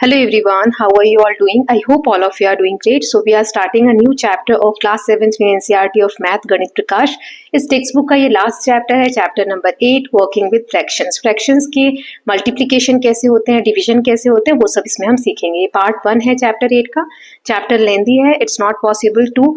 Hello everyone, how are you all doing? I hope all of you are doing great. So we are starting a new chapter of class 7th में NCERT of Math गणित प्रकाश। इस text book का ये last chapter है, chapter number 8 working with fractions. Fractions के multiplication कैसे होते हैं, डिवीजन कैसे होते हैं, वो सब इसमें हम सीखेंगे। ये पार्ट 1 है चैप्टर 8 का। चैप्टर लेंदी है, इट्स नॉट पॉसिबल टू,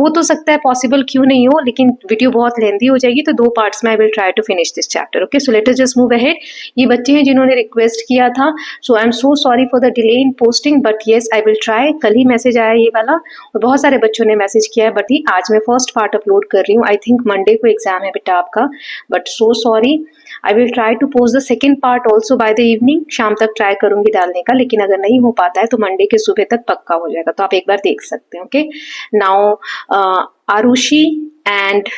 हो तो सकता है पॉसिबल क्यों नहीं हो, लेकिन वीडियो बहुत लेंदी हो जाएगी, तो 2 पार्ट्स में I will try to finish this chapter. Okay, so let us just move ahead. ये बच्चे हैं जिन्होंने रिक्वेस्ट किया था, so I am so sorry for the delay in posting, but yes I will try. कल ही message आया ये वाला, और बहुत सारे बच्चों ने मैसेज किया है, बट ही आज मैं फर्स्ट पार्ट अपलोड कर रही हूँ। आई थिंक मंडे को एग्जाम है बेटा आपका, but so sorry. I will try to post the second part also by the evening. शाम तक ट्राई करूंगी डालने का, लेकिन अगर नहीं हो पाता है तो मंडे के सुबह तक पक्का हो जाएगा, तो आप एक बार देख सकते हैं। Okay, now Arushi and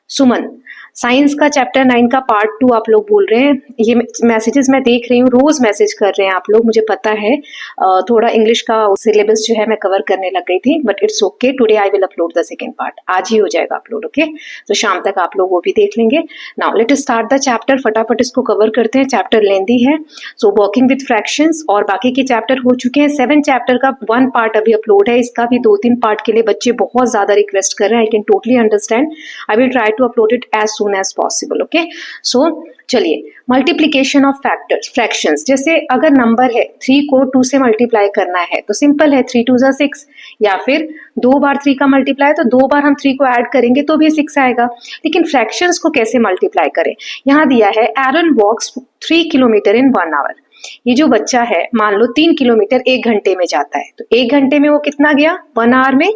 Suman, science का चैप्टर 9 का पार्ट 2 आप लोग बोल रहे हैं। ये मैसेजेस मैं देख रही हूँ, रोज मैसेज कर रहे हैं आप लोग, मुझे पता है। थोड़ा इंग्लिश का सिलेबस जो है मैं कवर करने लग गई थी, but it's okay. Today I will upload the second part, आज ही हो जाएगा अपलोड। ओके, तो शाम तक आप लोग वो भी देख लेंगे। Now let us start the chapter, फटाफट इसको कवर करते हैं। चैप्टर लेंदी है, सो वर्किंग विद फ्रैक्शंस, और बाकी के चैप्टर हो चुके हैं। 7 चैप्टर का 1 पार्ट अभी अपलोड है, इसका भी 2-3 पार्ट के लिए बच्चे बहुत ज्यादा रिक्वेस्ट कर रहे हैं। I can totally understand. I will try to upload it as soon as possible. Okay, so चलिए, मल्टीप्लीकेशन ऑफ फैक्टर्स, फ्रैक्शंस। जैसे अगर नंबर है 3 को 2 से मल्टीप्लाई करना है तो सिंपल है, 3 2 ज़ा 6, या फिर 2 बार 3 का मल्टीप्लाई, तो 2 बार हम 3 को ऐड करेंगे तो भी 6 आएगा। लेकिन फ्रैक्शंस को कैसे मल्टीप्लाई करें, यहाँ दिया है एरन वॉक्स 3 किलोमीटर इन 1 आवर। ये जो बच्चा है, मान लो 3 किलोमीटर 1 घंटे में जाता है, तो 1 घंटे में वो कितना गया, 1 आवर में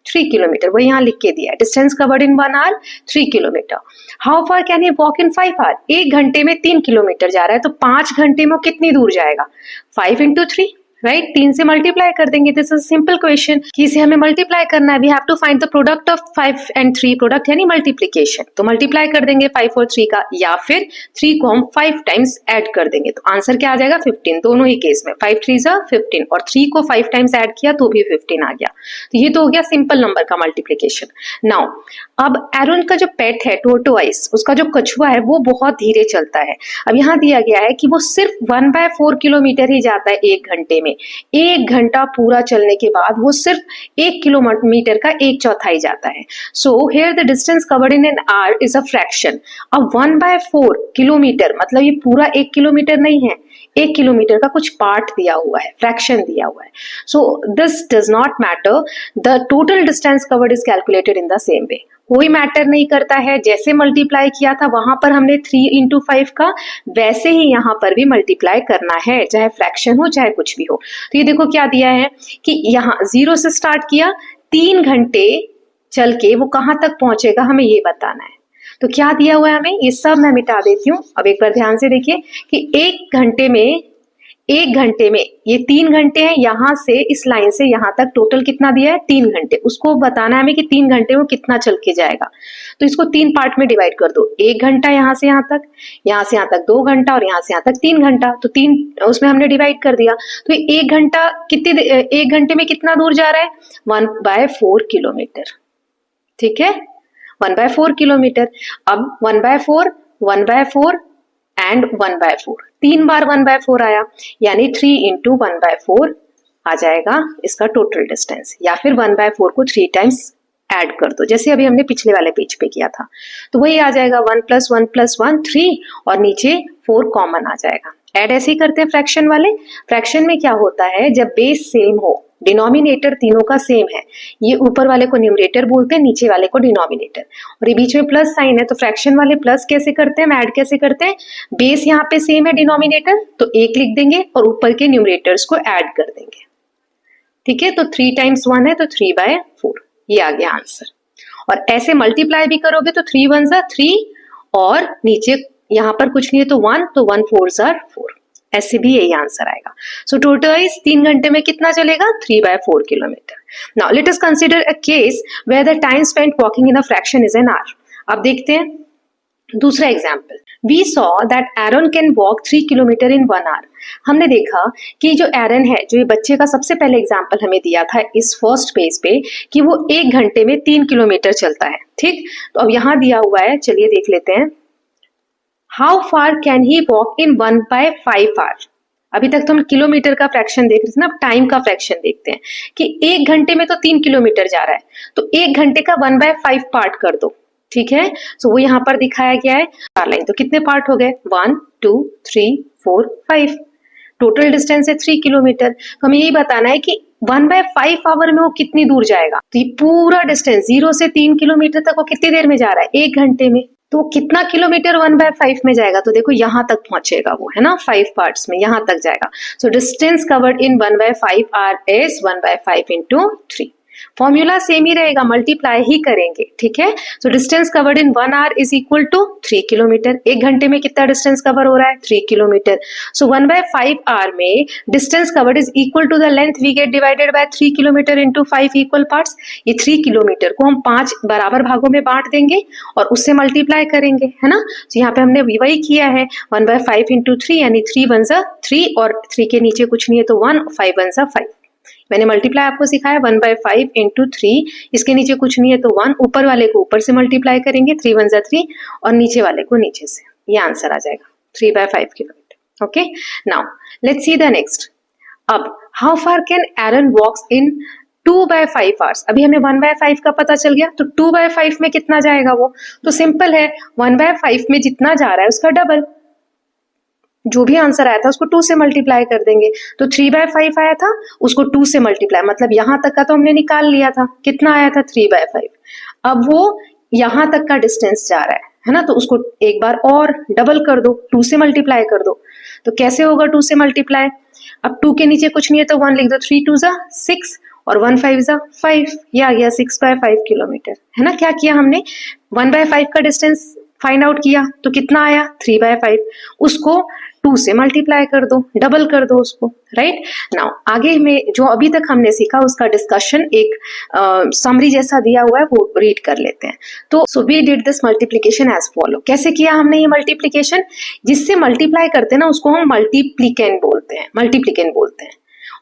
3 किलोमीटर, वो यहाँ लिख के दिया है। Distance covered in 1 hour 3 kilometre. How far can he walk in 5 hour, 1 घंटे में 3 किलोमीटर जा रहा है, तो 5 घंटे में वो कितनी दूर जाएगा, 5 इंटू 3, राइट। 3 से मल्टीप्लाई कर देंगे। दिस इज सिंपल क्वेश्चन कि इसे हमें मल्टीप्लाई करना है। We have to find the product of 5 and 3, product यानी मल्टीप्लीकेशन। तो मल्टीप्लाई कर देंगे 5 और 3 का, या फिर 3 को हम 5 टाइम्स ऐड कर देंगे, तो आंसर क्या आ जाएगा, 15। दोनों ही केस में 5 3 ज़ा 15, और 3 को 5 टाइम्स ऐड किया तो भी 15 आ गया। तो ये तो हो गया सिंपल नंबर का मल्टीप्लीकेशन। नाउ अब एरन का जो पेट है टोर्टोइस, उसका जो कछुआ है वो बहुत धीरे चलता है। अब यहाँ दिया गया है कि वो सिर्फ 1/4 किलोमीटर ही जाता है 1 घंटे में। 1 घंटा पूरा चलने के बाद वो सिर्फ 1 किलोमीटर का 1/4 जाता है। So here the distance covered in an hour is a fraction. अब 1/4 किलोमीटर मतलब ये पूरा 1 किलोमीटर नहीं है, 1 किलोमीटर का कुछ पार्ट दिया हुआ है, फ्रैक्शन दिया हुआ है। So this does not matter, the total distance covered is calculated in the same way. कोई मैटर नहीं करता है, जैसे मल्टीप्लाई किया था वहां पर हमने 3 इंटू 5 का, वैसे ही यहाँ पर भी मल्टीप्लाई करना है, चाहे फ्रैक्शन हो चाहे कुछ भी हो। तो ये देखो क्या दिया है कि यहाँ 0 से स्टार्ट किया, 3 घंटे चल के वो कहाँ तक पहुंचेगा हमें ये बताना है। तो क्या दिया हुआ है हमें, ये सब मैं मिटा देती हूँ। अब एक बार ध्यान से देखिए कि 1 घंटे में ये 3 घंटे हैं, यहां से इस लाइन से यहां तक टोटल कितना दिया है, 3 घंटे। उसको बताना है हमें कि 3 घंटे में कितना चल के जाएगा। तो इसको 3 पार्ट में डिवाइड कर दो, 1 घंटा यहां से यहां तक, यहां से यहां तक 2 घंटा, और यहां से यहां तक 3 घंटा। तो 3 उसमें हमने डिवाइड कर दिया। तो 1 घंटा कितने, 1 घंटे में कितना दूर जा रहा है, 1/4 किलोमीटर। ठीक है, 1/4 किलोमीटर। अब 1/4 1/4 एंड 1/4, 3 बार 1/4 आया, यानी 3 इंटू 1/4 आ जाएगा इसका टोटल डिस्टेंस, या फिर 1/4 को 3 टाइम्स ऐड कर दो, जैसे अभी हमने पिछले वाले पेज पे किया था। तो वही आ जाएगा 1 + 1 + 1 3, और नीचे 4 कॉमन आ जाएगा। ऐड ऐसे ही करते हैं फ्रैक्शन वाले। फ्रैक्शन में क्या होता है, जब बेस सेम हो, डिनोमिनेटर तीनों का सेम है, ये ऊपर वाले को न्यूमरेटर बोलते हैं, नीचे वाले को डिनोमिनेटर, और ये बीच में प्लस साइन है, तो फ्रैक्शन वाले प्लस कैसे करते हैं, हम ऐड कैसे करते हैं, बेस यहाँ पे सेम है डिनोमिनेटर, तो 1 लिख देंगे और ऊपर के न्यूमरेटर्स को ऐड कर देंगे। ठीक है, तो 3 × 1 है तो 3/4, ये आ गया आंसर। और ऐसे मल्टीप्लाई भी करोगे तो 3 1 ज़ा 3, और नीचे यहाँ पर कुछ नहीं है तो 1, तो 1 4 ज़ा 4, ऐसे भी यही आंसर आएगा। सो टोटल 3 घंटे में कितना चलेगा, 3/4 kilometre. Now let us consider a case where the time spent walking in a fraction is an hour. अब देखते हैं दूसरा example. We saw that Aaron can walk 3 kilometre in 1 hour. हमने देखा कि जो एरन है, जो ये बच्चे का सबसे पहले एग्जाम्पल हमें दिया था इस फर्स्ट पेज पे, कि वो 1 घंटे में 3 किलोमीटर चलता है। ठीक, तो अब यहाँ दिया हुआ है, चलिए देख लेते हैं। How far can he walk in 1/5 hour. अभी तक तो हम किलोमीटर का फ्रैक्शन देख रहे थे ना, अब टाइम का फ्रैक्शन देखते हैं कि 1 घंटे में तो 3 किलोमीटर जा रहा है, तो 1 घंटे का 1/5 पार्ट कर दो, ठीक है। सो वो यहाँ पर दिखाया गया है 4 लाइन, तो कितने पार्ट हो गए 1 2 3 4 5, टोटल डिस्टेंस है 3 किलोमीटर। तो हमें यही बताना है कि 1/5 आवर में वो कितनी दूर जाएगा। तो ये पूरा डिस्टेंस 0 से 3 किलोमीटर तक वो कितनी देर में जा रहा है, 1 घंटे में। तो कितना किलोमीटर 1/5 में जाएगा, तो देखो यहाँ तक पहुंचेगा वो, है ना, 5 पार्ट्स में यहाँ तक जाएगा। So distance covered in 1/5 r is 1/5 into 3। Formula same ही रहेगा, मल्टीप्लाई ही करेंगे, ठीक है। So distance covered in 1 hour is equal to 3 kilometre. 1 घंटे में कितना डिस्टेंस कवर हो रहा है, 3 किलोमीटर। सो 1/5 आवर में distance covered is equal to the length we get divided by 3 kilometre into 5 equal parts. ये 3 किलोमीटर को हम 5 बराबर भागों में बांट देंगे और उससे मल्टीप्लाई करेंगे, है ना। तो यहाँ पे हमने वही किया है, 1/5 इंटू 3 यानी 3 1 जा 3 और 3 के नीचे कुछ नहीं है तो 1, 5 1 जा 5। मैंने मल्टीप्लाई आपको सिखाया 1/5 इंटू 3, इसके नीचे कुछ नहीं है तो 1, ऊपर वाले को ऊपर से मल्टीप्लाई करेंगे 3 1 जा 3 और नीचे वाले को नीचे से, ये आंसर आ जाएगा 3/5 kilometre. Okay, now let's see the next. अब how far can Aaron walks in 2/5 hours. अभी हमें 1/5 का पता चल गया, तो 2/5 में कितना जाएगा वो, तो सिंपल है, 1/5 में जितना जा रहा है उसका डबल, जो भी आंसर आया था उसको 2 से मल्टीप्लाई कर देंगे। तो 3/5 आया था, उसको 2 से मल्टीप्लाई, मतलब यहां तक का तो हमने निकाल लिया था, कितना आया था 3/5। अब वो यहां तक का डिस्टेंस जा रहा है ना, तो उसको एक बार और डबल कर दो, 2 से मल्टीप्लाई कर दो। तो कैसे होगा 2 से मल्टीप्लाई, अब 2 के नीचे कुछ नहीं है तो 1 लिख दो, 3 2 जा 6 और 1 5 जा 5, ये आ गया 6/5 किलोमीटर, है ना। क्या किया हमने, 1/5 का डिस्टेंस फाइंड आउट किया, तो कितना आया 3/5, उसको 2 से मल्टीप्लाई कर दो, डबल कर दो उसको, राइट। नाउ आगे में जो अभी तक हमने सीखा उसका डिस्कशन एक समरी जैसा दिया हुआ है, वो रीड कर लेते हैं। तो so we did this multiplication as follow. कैसे किया हमने ये मल्टीप्लिकेशन, जिससे मल्टीप्लाई करते हैं ना उसको हम मल्टीप्लिकेंड बोलते हैं,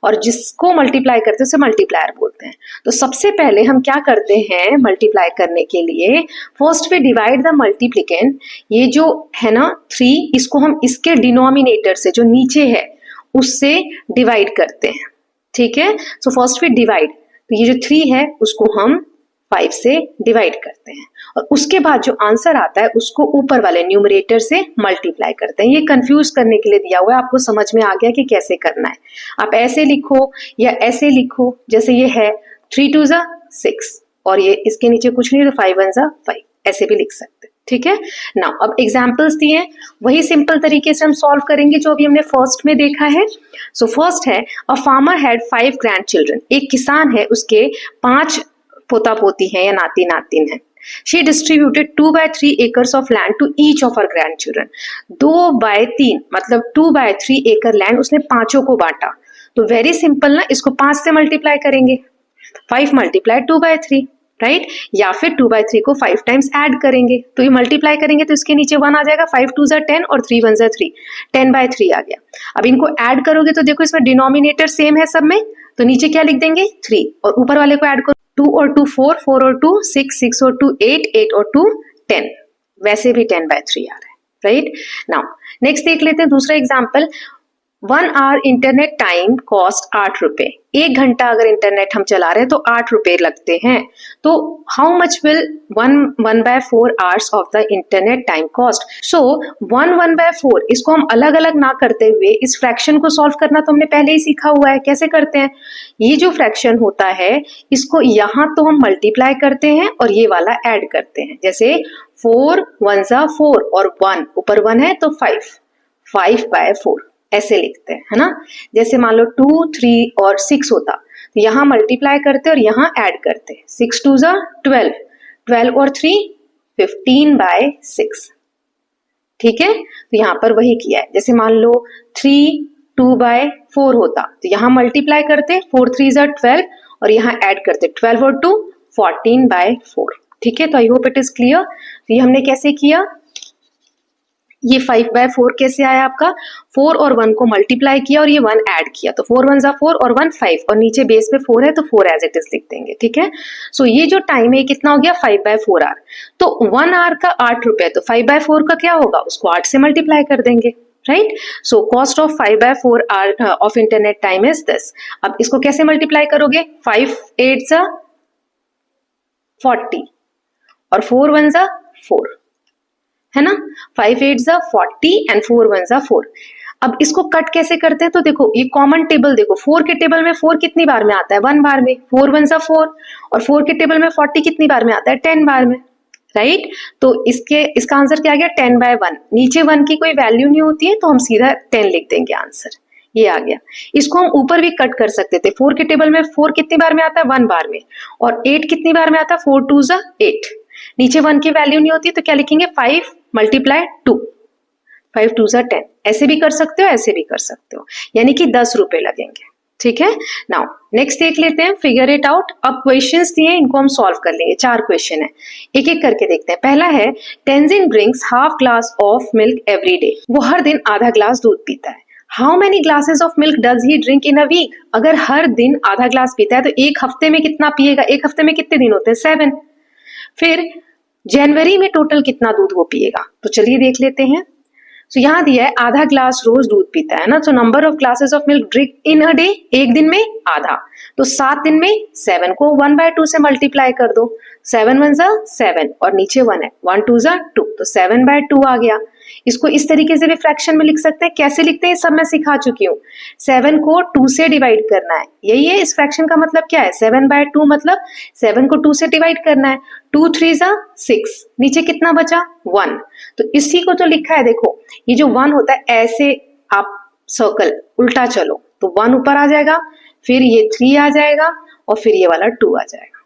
और जिसको मल्टीप्लाई करते हैं उसे मल्टीप्लायर बोलते हैं। तो सबसे पहले हम क्या करते हैं मल्टीप्लाई करने के लिए, फर्स्ट वे डिवाइड द मल्टीप्लिकेंड, ये जो है ना 3, इसको हम इसके डिनोमिनेटर से जो नीचे है उससे डिवाइड करते हैं, ठीक है। सो फर्स्ट वे डिवाइड, तो ये जो 3 है उसको हम 5 से डिवाइड करते हैं और उसके बाद जो आंसर आता है उसको ऊपर वाले न्यूमरेटर से मल्टीप्लाई करते हैं। ये कंफ्यूज करने के लिए दिया हुआ है, आपको समझ में आ गया कि कैसे करना है। आप ऐसे लिखो या ऐसे लिखो, जैसे ये है 3 2 जा 6 और ये इसके नीचे कुछ नहीं तो 5 1 जा 5, ऐसे भी लिख सकते हैं, ठीक है। नाउ अब एग्जाम्पल्स दिए हैं, वही सिंपल तरीके से हम सॉल्व करेंगे जो अभी हमने फर्स्ट में देखा है। सो फर्स्ट है, a farmer had 5 grand children. एक किसान है, उसके 5 पोता पोती है या नाती नातिन है। She distributed 2/3 acres of land to each of her grandchildren. 2/3 मतलब 2/3 एकड़ लैंड उसने पांचों को बांटा। तो वेरी सिंपल ना, इसको 5 से मल्टीप्लाई करेंगे, 5 मल्टीप्लाई 2/3, राइट। या फिर 2/3 को 5 टाइम्स ऐड करेंगे, तो ये मल्टीप्लाई करेंगे तो इसके नीचे 1 आ जाएगा, 5 2 जा 10 और 3 1 जा 3, 10/3 आ गया। अब इनको ऐड करोगे तो देखो इसमें डिनोमिनेटर सेम है सब में, तो नीचे क्या लिख देंगे 3 और ऊपर वाले को ऐड करो, 2 और 2 4, 4 और 2 6, 6 और 2 8, 8 और 2 10, वैसे भी 10/3 आ रहा है, राइट। नाउ नेक्स्ट देख लेते हैं दूसरा example. 1 hour internet time cost 8 रुपए। 1 घंटा अगर इंटरनेट हम चला रहे हैं तो 8 रुपए लगते हैं। तो how much will 1/4 hours of the internet time cost. So 1/4 इसको हम अलग अलग ना करते हुए इस फ्रैक्शन को सॉल्व करना तो हमने पहले ही सीखा हुआ है। कैसे करते हैं, ये जो फ्रैक्शन होता है इसको यहाँ तो हम मल्टीप्लाई करते हैं और ये वाला ऐड करते हैं। जैसे 4 1 जा 4 और 1 ऊपर 1 है तो 5/4 ऐसे लिखते हैं, है ना। जैसे मान लो 2 3 और 6 होता तो यहाँ मल्टीप्लाई करते और यहाँ ऐड करते, 6 2 जा 12, 12 और 3 15/6, ठीक है। तो यहाँ पर वही किया है। जैसे मान लो 3 2/4 होता तो यहाँ मल्टीप्लाई करते, 4 3 जा 12 और यहाँ ऐड करते 12 और 2 14/4, ठीक है। तो आई होप इट इज क्लियर। तो ये हमने कैसे किया, ये 5/4 कैसे आया आपका, 4 और 1 को मल्टीप्लाई किया और ये 1 ऐड किया, तो 4 1 जा 4 और 1 5 और नीचे बेस पे 4 है तो 4 एज इट इज लिख देंगे, ठीक है। सो ये जो टाइम है कितना हो गया 5/4 आवर। तो 1 आवर का 8 रुपए, तो 5/4 का क्या होगा, उसको 8 से मल्टीप्लाई कर देंगे, right. So cost of 5/4 hour of internet time is this. अब इसको कैसे मल्टीप्लाई करोगे? 5 8 40 और 4 1 4, है ना। 5 8 40 एंड 4 1 4। अब इसको कट कैसे करते हैं? तो देखो ये कॉमन टेबल देखो, 4 के टेबल में 4 कितनी बार में आता है? 1 बार में। 4 1 4 और 4 के टेबल में 40 कितनी बार में आता है? 10 बार में, राइट। तो इसका आंसर क्या आ गया? 10/1। नीचे 1 की कोई वैल्यू नहीं होती है तो हम सीधा 10 लिख देंगे आंसर, ये आ गया। इसको हम ऊपर भी कट कर सकते थे। 4 के टेबल में 4 कितनी बार में आता है? 1 बार में। और 8 कितनी बार में आता है? 4 2 8। नीचे 1 की वैल्यू नहीं होती तो क्या लिखेंगे? 5 × 2, 5 2 10। ऐसे भी कर सकते हो, ऐसे भी कर सकते हो, यानी कि 10 रुपए लगेंगे, ठीक है। नाउ नेक्स्ट देख लेते हैं, फिगर इट आउट। अब क्वेश्चंस दिए, इनको हम सॉल्व कर लेंगे। 4 क्वेश्चन है, एक एक करके देखते हैं। पहला है, Tenzin drinks half glass of milk every day. वो हर दिन आधा ग्लास दूध पीता है। How many glasses of milk does he drink in a week? अगर हर दिन आधा ग्लास पीता है तो एक हफ्ते में कितना पिएगा? एक हफ्ते में कितने दिन होते हैं? 7। फिर जनवरी में टोटल कितना दूध वो पिएगा? तो चलिए देख लेते हैं। तो यहाँ दिया है आधा ग्लास रोज दूध पीता है ना, तो number of glasses of milk drink in a day, एक दिन में आधा, तो 7 दिन में 7 को 1/2 से मल्टीप्लाई कर दो। 7 1 7 और नीचे 1 है, 1 2 2, तो 7/2 आ गया। इसको इस तरीके से भी फ्रैक्शन में लिख सकते हैं। कैसे लिखते हैं सब मैं सिखा चुकी हूँ। 7 को 2 से डिवाइड करना है, यही है इस फ्रैक्शन का मतलब। क्या है? 7/2 मतलब 7 को 2 से डिवाइड करना है। 2 3 6, नीचे कितना बचा? 1। तो इसी को तो लिखा है, देखो ये जो 1 होता है ऐसे आप सर्कल उल्टा चलो तो 1 ऊपर आ जाएगा, फिर ये 3 आ जाएगा और फिर ये वाला 2 आ जाएगा,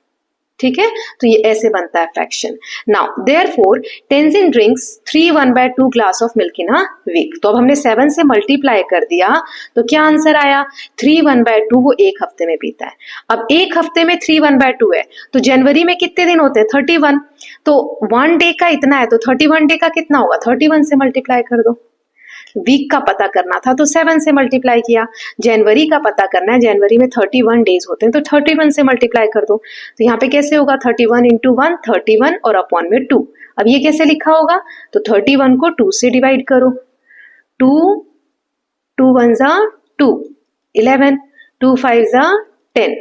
ठीक है। तो ये ऐसे बनता है fraction. Now therefore Tenzin drinks 3 1/2 glass of milk in a week. तो अब हमने 7 से मल्टीप्लाई कर दिया तो क्या आंसर आया? 3 1/2 वो एक हफ्ते में पीता है। अब एक हफ्ते में 3 1/2 है तो जनवरी में कितने दिन होते हैं? 31। तो 1 डे का इतना है तो 31 डे का कितना होगा? 31 से मल्टीप्लाई कर दो। वीक का पता करना था तो 7 से मल्टीप्लाई किया। जनवरी का पता करना है, जनवरी में 31 डेज होते हैं तो 31 से मल्टीप्लाई कर दो। तो यहाँ पे कैसे होगा? 31 × 1 31 और अपॉन में 2। अब ये कैसे लिखा होगा? तो 31 को 2 से डिवाइड करो। 2 2 1 2, 11 2 5 10,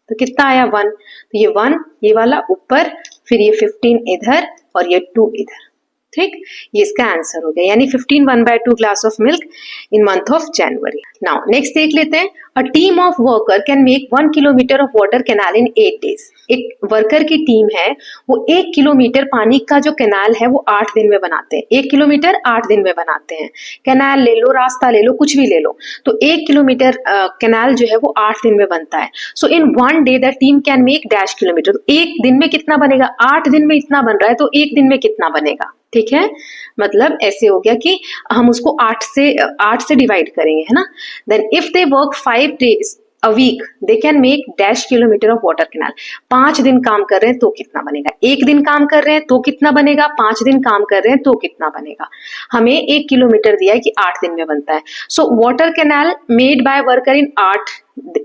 तो कितना आया? 1। तो ये 1 ये वाला ऊपर, फिर ये 15 इधर और ये 2 इधर, ठीक। ये इसका आंसर हो गया, यानी 15 1/2 glass of milk in month of January. Now next देख लेते हैं। A team of worker can make 1 kilometre of water canal in 8 days. एक वर्कर की टीम है, वो 1 किलोमीटर पानी का जो कैनाल है वो 8 दिन में बनाते हैं। 1 किलोमीटर 8 दिन में बनाते हैं। कैनाल ले लो, रास्ता ले लो, कुछ भी ले लो, तो 1 किलोमीटर कैनाल जो है वो 8 दिन में बनता है। सो इन 1 day the team can make dash kilometre. तो एक दिन में कितना बनेगा? 8 दिन में इतना बन रहा है तो एक दिन में कितना बनेगा, ठीक है। मतलब ऐसे हो गया कि हम उसको 8 से डिवाइड करेंगे, है ना। Then if they work 5 days a week they can make dash kilometre of water canal. 5 दिन काम कर रहे हैं तो कितना बनेगा? एक दिन काम कर रहे हैं तो कितना बनेगा? 5 दिन काम कर रहे हैं तो कितना बनेगा? हमें 1 किलोमीटर दिया है कि 8 दिन में बनता है। So water canal made by worker in 8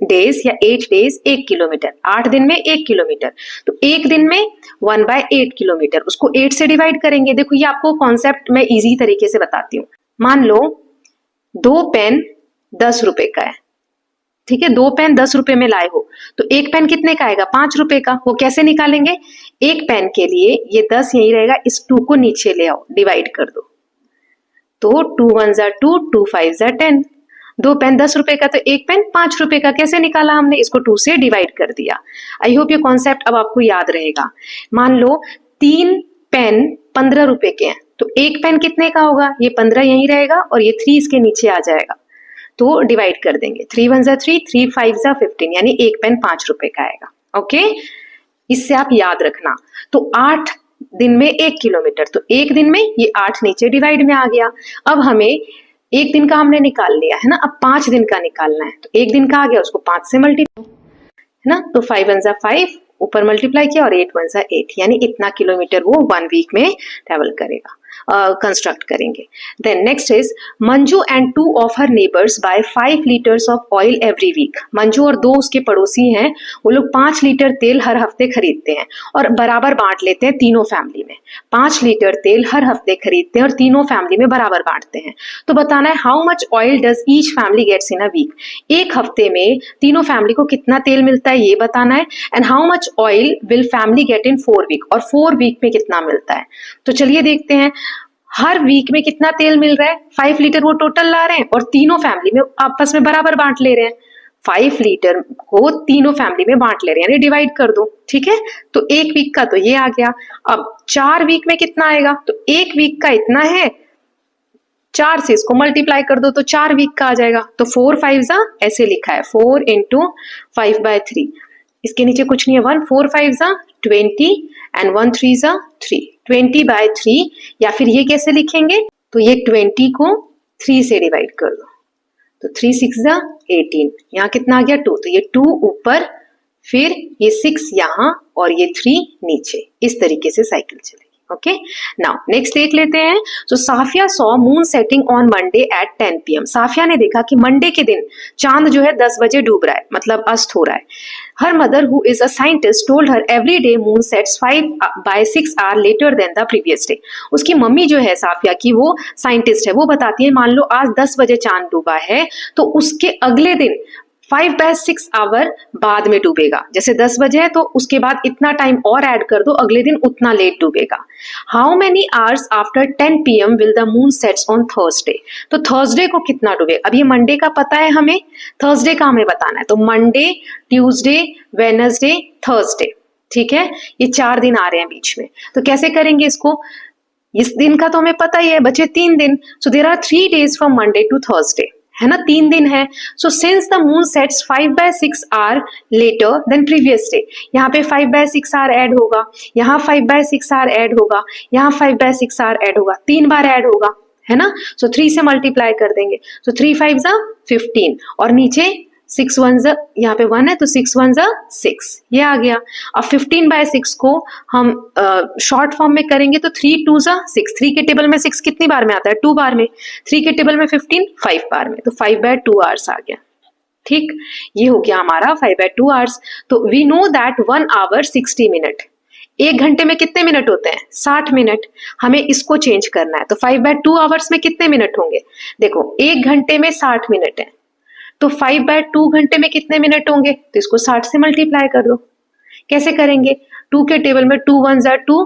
days या 8 डेज 1 किलोमीटर। 8 दिन में 1 किलोमीटर, तो एक दिन में 1/8 किलोमीटर, उसको 8 से डिवाइड करेंगे। देखो ये आपको कॉन्सेप्ट मैं इजी तरीके से बताती हूँ। मान लो 2 पेन 10 रुपए का है, ठीक है। 2 पेन 10 रुपए में लाए हो तो एक पेन कितने का आएगा? 5 रुपए का। वो कैसे निकालेंगे? एक पेन के लिए ये 10 यही रहेगा, इस 2 को नीचे ले आओ, डिवाइड कर दो, तो 2 1 2, 2 5 10। 2 पेन 10 रुपए का तो एक पेन 5 रुपए का। कैसे निकाला हमने? इसको 2 से डिवाइड कर दिया। आई होप ये कॉन्सेप्ट अब आपको याद रहेगा। मान लो 3 पेन 15 रुपए के हैं तो एक पेन कितने का होगा? ये 15 यही रहेगा और ये 3 इसके नीचे आ जाएगा, तो डिवाइड कर देंगे। 3 1 3, 3 5 15, यानी एक पेन 5 रुपए का आएगा। ओके, इससे आप याद रखना। तो 8 दिन में 1 किलोमीटर, तो एक दिन में ये 8 नीचे डिवाइड में आ गया। अब हमें एक दिन का हमने निकाल लिया है ना, अब 5 दिन का निकालना है। तो एक दिन का आ गया, उसको 5 से मल्टीप्लाई, है ना। तो 5 1 5 ऊपर मल्टीप्लाई किया और 8 1 8, यानी इतना किलोमीटर वो 1 वीक में ट्रेवल करेगा। कंस्ट्रक्ट करेंगे। Then next is Manju and 2 of her neighbours buy 5 litres of oil every week. Manju और 2 उसके पड़ोसी हैं, वो लोग 5 लीटर तेल हर हफ्ते खरीदते हैं और बराबर बांट लेते हैं तीनों फैमिली में। 5 लीटर तेल हर हफ्ते खरीदते हैं और तीनों फैमिली में बराबर बांटते हैं। तो बताना है how much oil does each family gets in a week. एक हफ्ते में तीनों फैमिली को कितना तेल मिलता है ये बताना है। And how much oil will family get in 4 week, और 4 वीक में कितना मिलता है। तो चलिए देखते हैं हर वीक में कितना तेल मिल रहा है। 5 लीटर वो टोटल ला रहे हैं और तीनों फैमिली में आपस में बराबर बांट ले रहे हैं। 5 लीटर को तीनों फैमिली में बांट ले रहे हैं, यानी डिवाइड कर दो, ठीक है। तो 1 वीक का तो ये आ गया। अब 4 वीक में कितना आएगा, तो 1 वीक का इतना है, 4 से इसको मल्टीप्लाई कर दो तो 4 वीक का आ जाएगा। तो 4 5 जा, ऐसे लिखा है 4 इंटू 5/3, इसके नीचे कुछ नहीं है 1, 4 5 जा 20 एंड 1 3 जा 3, 20/3। या फिर ये कैसे लिखेंगे, तो ये 20 को 3 से डिवाइड कर दो तो 3 6 जा 18, यहाँ कितना आ गया 2, तो ये 2 ऊपर, फिर ये 6 यहाँ और ये 3 नीचे। इस तरीके से साइकिल चलेगी। ओके, नाउ नेक्स्ट देख लेते हैं। So Safia saw moon setting on Monday at 10 PM। Safia ने देखा कि मंडे के दिन चांद जो है 10 बजे डूब रहा है, मतलब अस्त हो रहा है। Her mother who is a scientist told her every day moon sets 5/6 hour later than the previous day. उसकी मम्मी जो है साफिया की, वो साइंटिस्ट है, वो बताती है मान लो आज 10 बजे चांद डूबा है तो उसके अगले दिन 5/6 आवर बाद में डूबेगा। जैसे 10 बजे है तो उसके बाद इतना टाइम और ऐड कर दो, अगले दिन उतना लेट डूबेगा। How many hours after 10 PM will the moon sets on Thursday. तो थर्सडे को कितना डूबेगा। अब ये मंडे का पता है हमें, थर्सडे का हमें बताना है। तो मंडे, ट्यूसडे, वेडनेसडे, थर्सडे, ठीक है, ये 4 दिन आ रहे हैं बीच में। तो कैसे करेंगे इसको, इस दिन का तो हमें पता ही है, बचे 3 दिन। So there are 3 days from Monday to Thursday, है ना, 3 दिन है। So since the moon sets 5/6 hour later than previous day, यहाँ पे 5/6 आवर ऐड होगा, यहाँ 5/6 आवर ऐड होगा, यहाँ 5/6 आवर ऐड होगा, 3 बार ऐड होगा, है ना। सो 3 से मल्टीप्लाई कर देंगे। सो 3 5 जा 15 और नीचे 6 1 जा, यहाँ पे 1 है तो 6 1 जा 6, ये आ गया। अब 15/6 को हम शॉर्ट फॉर्म में करेंगे तो 3 2 जा 6, 3 के टेबल में 6 कितनी बार में आता है, 2 बार में। 3 के टेबल में 15 5 बार में, तो 5/2 आवर्स आ गया। ठीक, ये हो गया हमारा 5/2 आवर्स। तो we know that 1 hour 60 minute, 1 घंटे में कितने मिनट होते हैं, 60 मिनट। हमें इसको चेंज करना है। तो 5/2 आवर्स में कितने मिनट होंगे, देखो 1 घंटे में 60 मिनट है, तो 5/2 घंटे में कितने मिनट होंगे, तो इसको 60 से मल्टीप्लाई कर दो। कैसे करेंगे, 2 के टेबल में 2 1 जा 2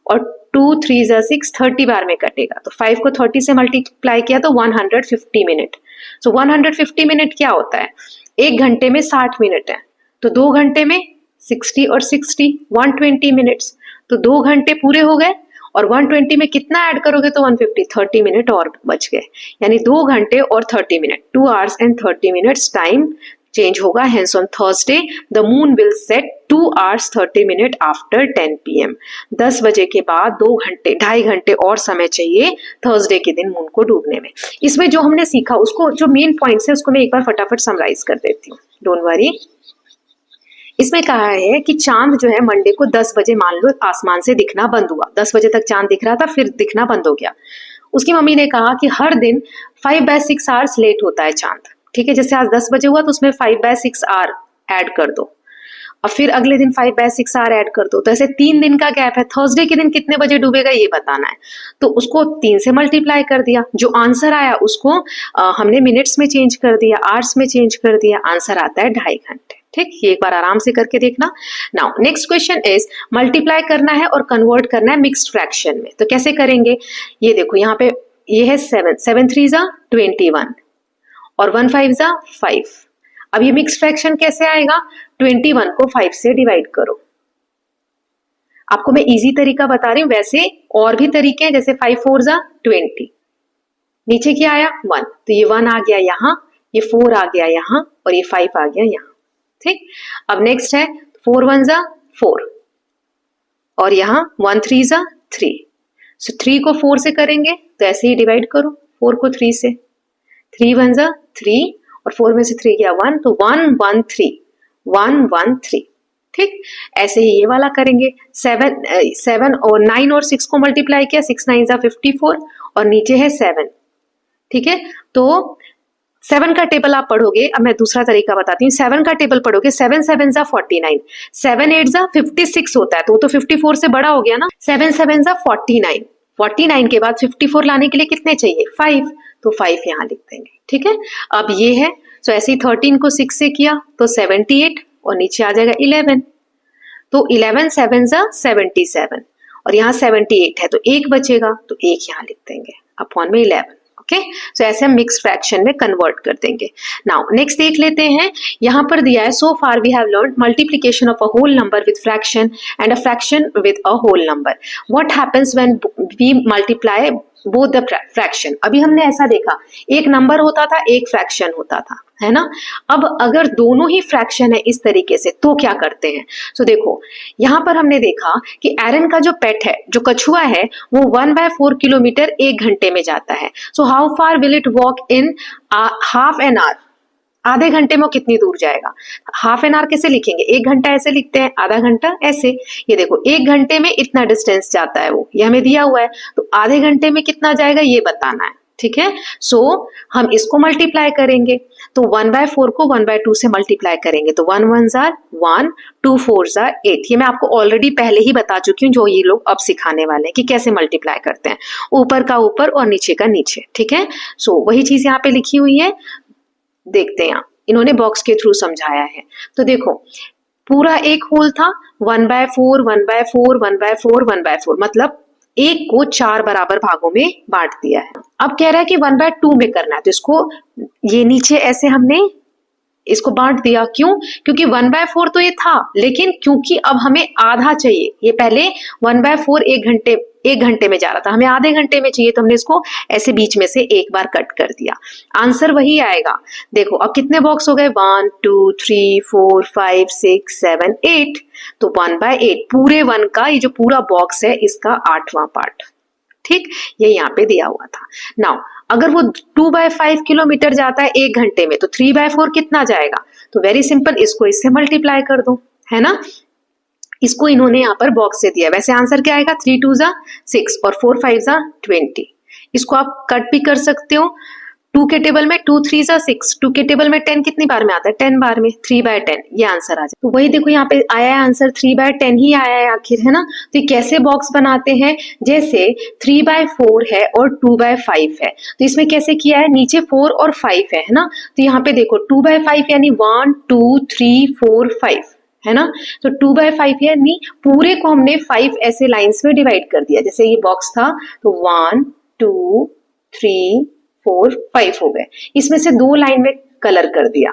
और 2 3 जा 6, 30 बार में कटेगा। तो 5 को 30 से मल्टीप्लाई किया तो 150 मिनट। सो 150 मिनट क्या होता है, 1 घंटे में 60 मिनट है, तो 2 घंटे में 60 और 60 120 मिनट्स। तो 2 घंटे पूरे हो गए और 120 में कितना ऐड करोगे तो 150, 30 मिनट और बच गए, यानी 2 घंटे और 30 मिनट, 2 hours and 30 minutes time change होगा। Hence on Thursday the moon will set 2 hours 30 minutes after 10 PM। 10 बजे के बाद 2 घंटे 2.5 घंटे और समय चाहिए थर्सडे के दिन मून को डूबने में। इसमें जो हमने सीखा उसको, जो मेन पॉइंट्स है उसको मैं एक बार फटाफट समराइज कर देती हूँ, डोंट वरी। इसमें कहा है कि चांद जो है मंडे को 10 बजे मान लो आसमान से दिखना बंद हुआ, 10 बजे तक चांद दिख रहा था, फिर दिखना बंद हो गया। उसकी मम्मी ने कहा कि हर दिन 5/6 आवर्स लेट होता है चांद, ठीक है। जैसे आज 10 बजे हुआ तो उसमें 5/6 आवर ऐड कर दो और फिर अगले दिन 5/6 आवर ऐड कर दो, तो ऐसे 3 दिन का गैप है। थर्सडे के दिन कितने बजे डूबेगा ये बताना है, तो उसको 3 से मल्टीप्लाई कर दिया। जो आंसर आया उसको हमने मिनट्स में चेंज कर दिया, आवर्स में चेंज कर दिया, आंसर आता है 2.5 घंटे। ठीक, ये एक बार आराम से करके देखना। Now next question is multiply करना है और कन्वर्ट करना है मिक्स्ड फ्रैक्शन में। तो कैसे करेंगे, ये देखो यहाँ पे ये है 7 7 3 जा 21 और 1 5 जा 5। अब ये मिक्स्ड फ्रैक्शन कैसे आएगा, 21 को 5 से डिवाइड करो। आपको मैं इजी तरीका बता रही हूँ, वैसे और भी तरीके हैं, जैसे 5 4 जा 20, नीचे क्या आया 1, तो ये 1 आ गया यहाँ, ये 4 आ गया यहाँ और ये 5 आ गया यहाँ। ठीक, अब नेक्स्ट है 4 1 जा 4 और यहाँ 1 3 जा 3। सो 3 को 4 से करेंगे तो ऐसे ही डिवाइड करो, 4 को 3 से, 3 1 जा 3 और 4 में से 3 गया 1, तो 1 1 3 1 1 3। ठीक, ऐसे ही ये वाला करेंगे। 7 और 9 और 6 को मल्टीप्लाई किया, 6 9 जा 54 और नीचे है 7। ठीक है, तो 7 का टेबल आप पढ़ोगे, अब मैं दूसरा तरीका बताती हूँ। 7 का टेबल पढ़ोगे, 7 7 जा 49, 7 8 जा 56 होता है, तो वो तो 54 से बड़ा हो गया ना। 7 7 जा 49, 49 के बाद 54 लाने के लिए कितने चाहिए? 5, तो 5 यहाँ लिख देंगे। ठीक है, अब ये है, तो ऐसे ही 13 को 6 से किया तो 78 और नीचे आ जाएगा 11, तो 11 7 जा 77 और यहाँ 78 है तो 1 बचेगा, तो 1 यहाँ लिख देंगे अपॉन में 11। ओके, सो ऐसे हम मिक्स फ्रैक्शन में कन्वर्ट कर देंगे। नाउ नेक्स्ट देख लेते हैं, यहाँ पर दिया है so far we have learn multiplication of a whole number with fraction and a fraction with a whole number. What happens when we multiply both the fraction. अभी हमने ऐसा देखा, एक नंबर होता था, एक फ्रैक्शन होता था, है ना। अब अगर दोनों ही फ्रैक्शन है इस तरीके से तो क्या करते हैं? सो देखो, यहाँ पर हमने देखा कि एरन का जो पेट है, जो कछुआ है, वो 1/4 किलोमीटर 1 घंटे में जाता है। So how far will it walk in half an hour? आधे घंटे में कितनी दूर जाएगा? हाफ एन आवर कैसे लिखेंगे? 1 घंटा ऐसे लिखते हैं, आधा घंटा ऐसे। ये देखो 1 घंटे में इतना डिस्टेंस जाता है, वो ये हमें दिया हुआ है, तो आधे घंटे में कितना जाएगा ये बताना है। ठीक है, सो हम इसको मल्टीप्लाई करेंगे, तो 1/4 को 1/2 से मल्टीप्लाई करेंगे, तो 1 1 जार 1, 2 4 जार 8। ये मैं आपको ऑलरेडी पहले ही बता चुकी हूँ, जो ये लोग अब सिखाने वाले हैं कि कैसे मल्टीप्लाई करते हैं, ऊपर का ऊपर और नीचे का नीचे। ठीक है, सो वही चीज यहाँ पे लिखी हुई है, देखते हैं, इन्होंने बॉक्स के थ्रू समझाया है। तो देखो पूरा एक होल था, 1/4 1/4 1/4 1/4, मतलब एक को 4 बराबर भागों में बांट दिया है। अब कह रहा है कि 1/2 में करना है, तो इसको ये नीचे ऐसे हमने इसको बांट दिया। क्यों? क्योंकि 1/4 तो ये था, लेकिन क्योंकि अब हमें आधा चाहिए, ये पहले 1/4 एक घंटे में जा रहा था, हमें आधे घंटे में चाहिए, तो हमने इसको ऐसे बीच में से एक बार कट कर दिया। आंसर वही आएगा। देखो अब कितने बॉक्स हो गए? 1 2 3 4 5 6 7 8, तो 1/8 पूरे 1 का ये जो पूरा बॉक्स है इसका 8वां पार्ट। ठीक, ये यहाँ पे दिया हुआ था। नाउ अगर वो 2/5 किलोमीटर जाता है 1 घंटे में, तो 3/4 कितना जाएगा? तो वेरी सिंपल, इसको इससे मल्टीप्लाई कर दो, है ना। इसको इन्होंने यहाँ पर बॉक्स से दिया, वैसे आंसर क्या आएगा? 3 2 जा 6 और 4 5 जा 20। इसको आप कट भी कर सकते हो। 2 के टेबल में 2 3 जा 6, 2 के टेबल में 10 कितनी बार में आता है? 10 बार में, 3/10 ये आंसर आ जाए। तो वही देखो यहाँ पे आया है आंसर, 3/10 ही आया है आखिर, है ना। तो ये कैसे बॉक्स बनाते हैं? जैसे 3/4 है और 2/5 है, तो इसमें कैसे किया है? नीचे 4 और 5 है ना। तो यहाँ पे देखो 2/5 यानी 1 2 3 4 5, है ना। तो 2/5 यानी पूरे को हमने 5 ऐसे लाइंस में डिवाइड कर दिया। जैसे ये बॉक्स था तो 1 2 3 4 5 हो गए, इसमें से 2 लाइन में कलर कर दिया